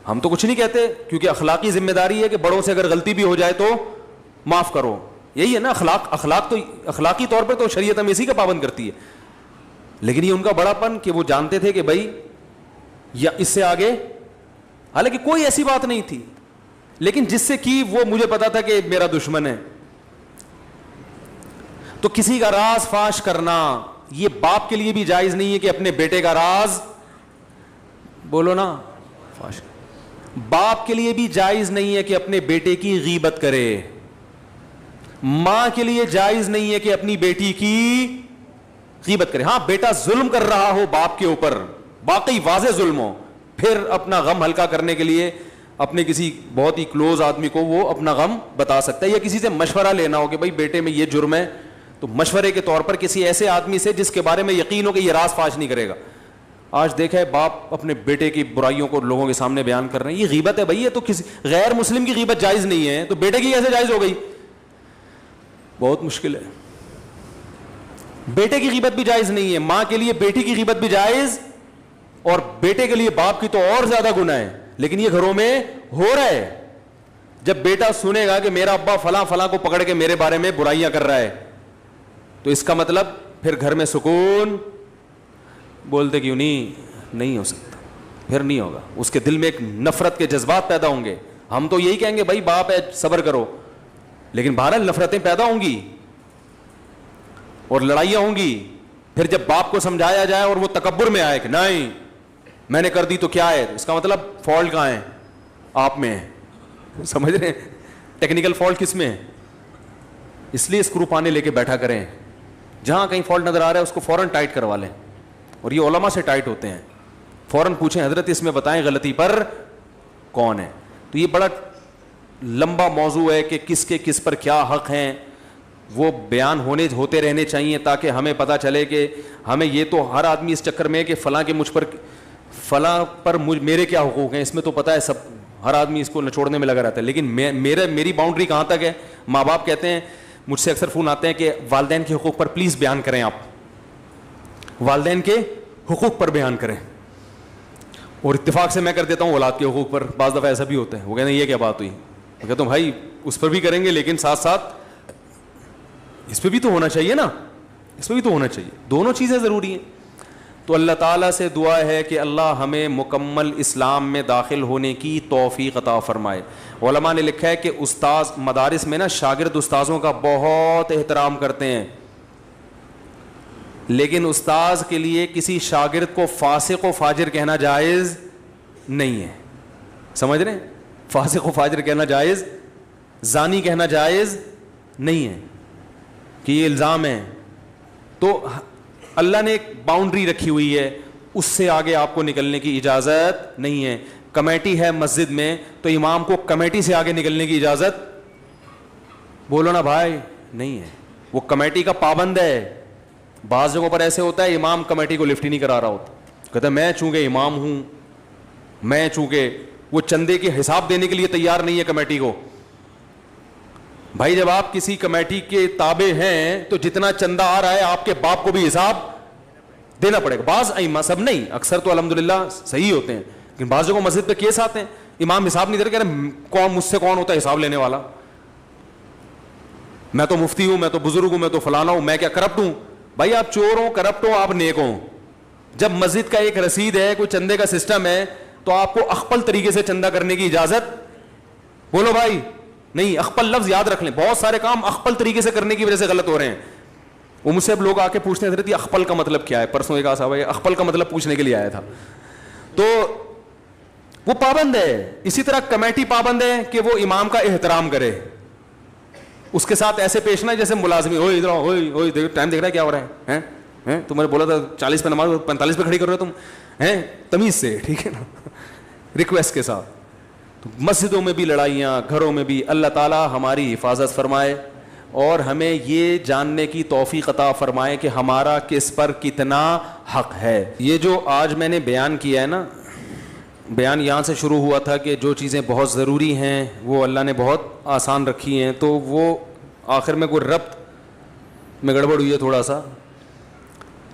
ہم تو کچھ نہیں کہتے, کیونکہ اخلاقی ذمہ داری ہے کہ بڑوں سے اگر غلطی بھی ہو جائے تو معاف کرو. یہی ہے نا اخلاق تو اخلاقی طور پہ تو شریعت ہمیں اسی کا پابند کرتی ہے. لیکن یہ ان کا بڑا پن کہ وہ جانتے تھے کہ بھائی یا اس سے آگے, حالانکہ کوئی ایسی بات نہیں تھی, لیکن جس سے کی وہ مجھے پتا تھا کہ میرا دشمن ہے. تو کسی کا راز فاش کرنا یہ باپ کے لیے بھی جائز نہیں ہے کہ اپنے بیٹے کا راز بولو نا فاش. باپ کے لیے بھی جائز نہیں ہے کہ اپنے بیٹے کی غیبت کرے, ماں کے لیے جائز نہیں ہے کہ اپنی بیٹی کی غیبت کرے. ہاں بیٹا ظلم کر رہا ہو باپ کے اوپر, واقعی واضح ظلم ہو, پھر اپنا غم ہلکا کرنے کے لیے اپنے کسی بہت ہی کلوز آدمی کو وہ اپنا غم بتا سکتا ہے, یا کسی سے مشورہ لینا ہو کہ بھائی بیٹے میں یہ جرم ہے, تو مشورے کے طور پر کسی ایسے آدمی سے جس کے بارے میں یقین ہو کہ یہ راز فاش نہیں کرے گا. آج دیکھا ہے باپ اپنے بیٹے کی برائیوں کو لوگوں کے سامنے بیان کر رہے ہیں, یہ غیبت ہے بھائی, یہ تو کسی غیر مسلم کی غیبت جائز نہیں ہے, تو بیٹے کی کیسے جائز ہو گئی؟ بہت مشکل ہے. بیٹے کی غیبت بھی جائز نہیں ہے, ماں کے لیے بیٹی کی غیبت بھی جائز, اور بیٹے کے لیے باپ کی تو اور زیادہ گناہ ہے, لیکن یہ گھروں میں ہو رہا ہے. جب بیٹا سنے گا کہ میرا ابا فلاں فلاں کو پکڑ کے میرے بارے میں برائیاں کر رہا ہے, تو اس کا مطلب پھر گھر میں سکون, بولتے کیوں نہیں ہو سکتا, پھر نہیں ہوگا. اس کے دل میں ایک نفرت کے جذبات پیدا ہوں گے. ہم تو یہی کہیں گے بھائی باپ ہے صبر کرو, لیکن بہرحال نفرتیں پیدا ہوں گی اور لڑائیاں ہوں گی. پھر جب باپ کو سمجھایا جائے اور وہ تکبر میں آئے کہ نہیں میں نے کر دی تو کیا ہے, اس کا مطلب فالٹ کہاں ہے؟ آپ میں ہے. سمجھ رہے ہیں ٹیکنیکل فالٹ کس میں ہے؟ اس لیے اسکرو پانے لے کے بیٹھا کریں, جہاں کہیں فالٹ نظر آ رہا ہے اس کو فوراً ٹائٹ کروا لیں, اور یہ علماء سے ٹائٹ ہوتے ہیں. فوراً پوچھیں حضرت اس میں بتائیں غلطی پر کون ہے. تو یہ بڑا لمبا موضوع ہے کہ کس کے کس پر کیا حق ہیں, وہ بیان ہوتے رہنے چاہیے تاکہ ہمیں پتہ چلے کہ ہمیں یہ تو ہر آدمی اس چکر میں ہے کہ فلاں کے مجھ پر فلاں پر میرے کیا حقوق ہیں, اس میں تو پتہ ہے سب, ہر آدمی اس کو نچوڑنے میں لگا رہتا ہے. لیکن میری باؤنڈری کہاں تک ہے؟ ماں باپ کہتے ہیں, مجھ سے اکثر فون آتے ہیں کہ والدین کے حقوق پر پلیز بیان کریں, آپ والدین کے حقوق پر بیان کریں, اور اتفاق سے میں کر دیتا ہوں اولاد کے حقوق پر. بعض دفعہ ایسا بھی ہوتا ہے, وہ کہتے ہیں یہ کیا بات ہوئی, میں کہتا ہوں بھائی اس پر بھی کریں گے لیکن ساتھ ساتھ اس پہ بھی تو ہونا چاہیے نا, اس پہ بھی تو ہونا چاہیے, دونوں چیزیں ضروری ہیں. تو اللہ تعالیٰ سے دعا ہے کہ اللہ ہمیں مکمل اسلام میں داخل ہونے کی توفیق عطا فرمائے. علماء نے لکھا ہے کہ استاذ مدارس میں نا شاگرد استاذوں کا بہت احترام کرتے ہیں, لیکن استاذ کے لیے کسی شاگرد کو فاسق و فاجر کہنا جائز نہیں ہے. سمجھ رہے ہیں, فاسق و فاجر کہنا جائز, زانی کہنا جائز نہیں ہے کہ یہ الزام ہے. تو اللہ نے ایک باؤنڈری رکھی ہوئی ہے, اس سے آگے آپ کو نکلنے کی اجازت نہیں ہے. کمیٹی ہے مسجد میں تو امام کو کمیٹی سے آگے نکلنے کی اجازت, بولو نا بھائی, نہیں ہے. وہ کمیٹی کا پابند ہے. بعض جگہوں پر ایسے ہوتا ہے امام کمیٹی کو لفٹ ہی نہیں کرا رہا ہوتا, کہتا ہے میں چونکہ امام ہوں, میں چونکہ, وہ چندے کے حساب دینے کے لیے تیار نہیں ہے کمیٹی کو. بھائی جب آپ کسی کمیٹی کے تابع ہیں تو جتنا چندہ آ رہا ہے آپ کے باپ کو بھی حساب دینا پڑے گا. بعض ائمہ, سب نہیں, اکثر تو الحمدللہ صحیح ہوتے ہیں, لیکن بعض جگہوں مسجد پہ کیس آتے ہیں امام حساب نہیں دے رہے, کہہ رہے کون مجھ سے کون ہوتا ہے حساب لینے والا, میں تو مفتی ہوں, میں تو بزرگ ہوں, میں تو فلانا ہوں, میں کیا کرپٹ ہوں؟ بھائی آپ چور ہوں, کرپٹ ہوں, آپ نیک ہوں. جب مسجد کا ایک رسید ہے, کوئی چندے کا سسٹم ہے, تو آپ کو اخپل طریقے سے چندہ کرنے کی اجازت, بولو بھائی, نہیں. اخپل لفظ یاد رکھ لیں, بہت سارے کام اخپل طریقے سے کرنے کی وجہ سے غلط ہو رہے ہیں. وہ مجھ سے اب لوگ آ کے پوچھتے ہیں حضرت یہ اخپل کا مطلب کیا ہے, پرسوں ایک صاحب اخپل کا مطلب پوچھنے کے لیے آیا تھا. تو وہ پابند ہے. اسی طرح کمیٹی پابند ہے کہ وہ امام کا احترام کرے, اس کے ساتھ ایسے پیش نہ جیسے ملازمی, ہوئے ادھر ہوئے ٹائم دیکھ رہا ہے کیا ہو رہا ہے, تم نے بولا تھا 40 پہ نماز 45 پہ کھڑی کر رہے ہو تم, ہیں تمیز سے, ٹھیک ہے نا, ریکویسٹ کے ساتھ. تو مسجدوں میں بھی لڑائیاں, گھروں میں بھی. اللہ تعالیٰ ہماری حفاظت فرمائے اور ہمیں یہ جاننے کی توفیق عطا فرمائے کہ ہمارا کس پر کتنا حق ہے. یہ جو آج میں نے بیان کیا ہے نا, بیان یہاں سے شروع ہوا تھا کہ جو چیزیں بہت ضروری ہیں وہ اللہ نے بہت آسان رکھی ہیں, تو وہ آخر میں کوئی ربط میں گڑبڑ ہوئی ہے تھوڑا سا.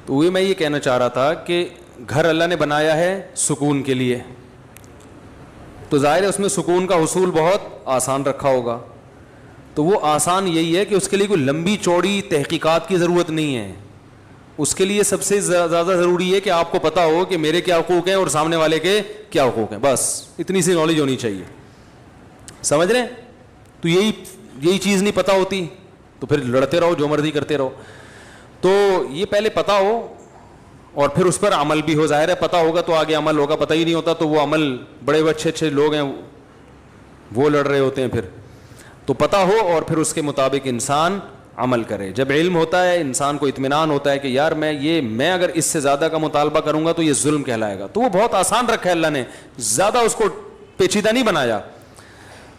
تو وہی میں یہ کہنا چاہ رہا تھا کہ گھر اللہ نے بنایا ہے سکون کے لیے, تو ظاہر ہے اس میں سکون کا حصول بہت آسان رکھا ہوگا. تو وہ آسان یہی ہے کہ اس کے لیے کوئی لمبی چوڑی تحقیقات کی ضرورت نہیں ہے. اس کے لیے سب سے زیادہ ضروری ہے کہ آپ کو پتہ ہو کہ میرے کیا حقوق ہیں اور سامنے والے کے کیا حقوق ہیں, بس اتنی سی نالج ہونی چاہیے. سمجھ رہے ہیں؟ تو یہی چیز نہیں پتہ ہوتی تو پھر لڑتے رہو, جو مرضی کرتے رہو. تو یہ پہلے پتہ ہو, اور پھر اس پر عمل بھی ہو. ظاہر ہے پتہ ہوگا تو آگے عمل ہوگا, پتہ ہی نہیں ہوتا تو وہ عمل, بڑے اچھے اچھے لوگ ہیں وہ لڑ رہے ہوتے ہیں. پھر تو پتہ ہو اور پھر اس کے مطابق انسان عمل کرے. جب علم ہوتا ہے انسان کو اطمینان ہوتا ہے کہ یار میں اگر اس سے زیادہ کا مطالبہ کروں گا تو یہ ظلم کہلائے گا. تو وہ بہت آسان رکھا ہے اللہ نے, زیادہ اس کو پیچیدہ نہیں بنایا.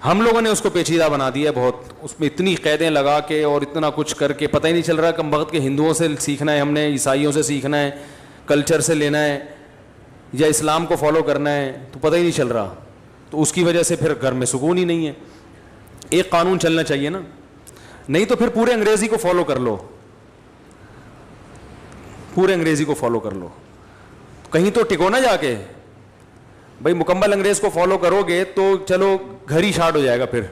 ہم لوگوں نے اس کو پیچیدہ بنا دیا بہت, اس میں اتنی قیدیں لگا کے اور اتنا کچھ کر کے پتہ ہی نہیں چل رہا کم وقت کے ہندوؤں سے سیکھنا ہے ہم نے, عیسائیوں سے سیکھنا ہے, کلچر سے لینا ہے, یا اسلام کو فالو کرنا ہے, تو پتہ ہی نہیں چل رہا. تو اس کی وجہ سے پھر گھر میں سکون ہی نہیں ہے. ایک قانون چلنا چاہیے نا, نہیں تو پھر پورے انگریزی کو فالو کر لو, پورے انگریزی کو فالو کر لو, کہیں تو ٹکو نہ جا کے. بھائی مکمل انگریز کو فالو کرو گے تو چلو گھر ہی شارٹ ہو جائے گا, پھر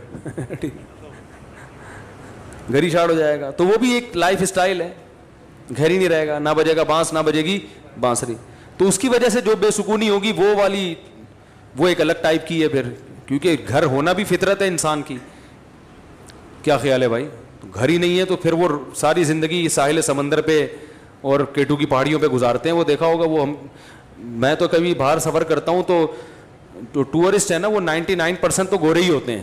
گھر ہی شارٹ ہو جائے گا. تو وہ بھی ایک لائف اسٹائل ہے, گھر ہی نہیں رہے گا, نہ بجے گا بانس نہ بجے گی بانسری. تو اس کی وجہ سے جو بے سکونی ہوگی وہ والی, وہ ایک الگ ٹائپ کی ہے پھر, کیونکہ گھر ہونا بھی فطرت ہے انسان کی. کیا خیال ہے بھائی؟ تو گھر ہی نہیں ہے تو پھر وہ ساری زندگی ساحل سمندر پہ اور کیٹو کی پہاڑیوں پہ گزارتے ہیں. وہ دیکھا ہوگا, وہ میں تو کبھی باہر سفر کرتا ہوں تو ٹورسٹ ہے نا وہ 99% تو گورے ہی ہوتے ہیں.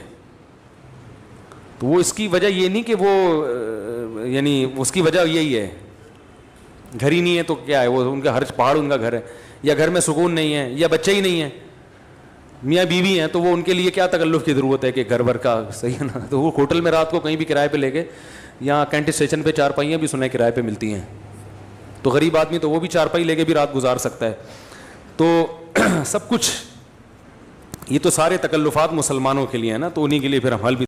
تو وہ اس کی وجہ یہ نہیں کہ وہ یعنی اس کی وجہ یہی ہے, گھر ہی نہیں ہے تو کیا ہے, وہ ان کا ہر پہاڑ ان کا گھر ہے, یا گھر میں سکون نہیں ہے, یا بچے ہی نہیں ہیں, میاں بیوی ہیں, تو وہ ان کے لیے کیا تکلف کی ضرورت ہے کہ گھر بھر کا, صحیح ہے نا. تو وہ ہوٹل میں رات کو کہیں بھی کرائے پہ لے کے, یہاں کینٹ اسٹیشن پہ چارپائیاں بھی سنے کرائے پہ ملتی ہیں, تو غریب آدمی تو وہ بھی چارپائی لے کے بھی رات گزار سکتا ہے. تو سب کچھ یہ تو سارے تکلفات مسلمانوں کے لیے ہیں نا, تو انہیں کے لیے پھر ہم حل بھی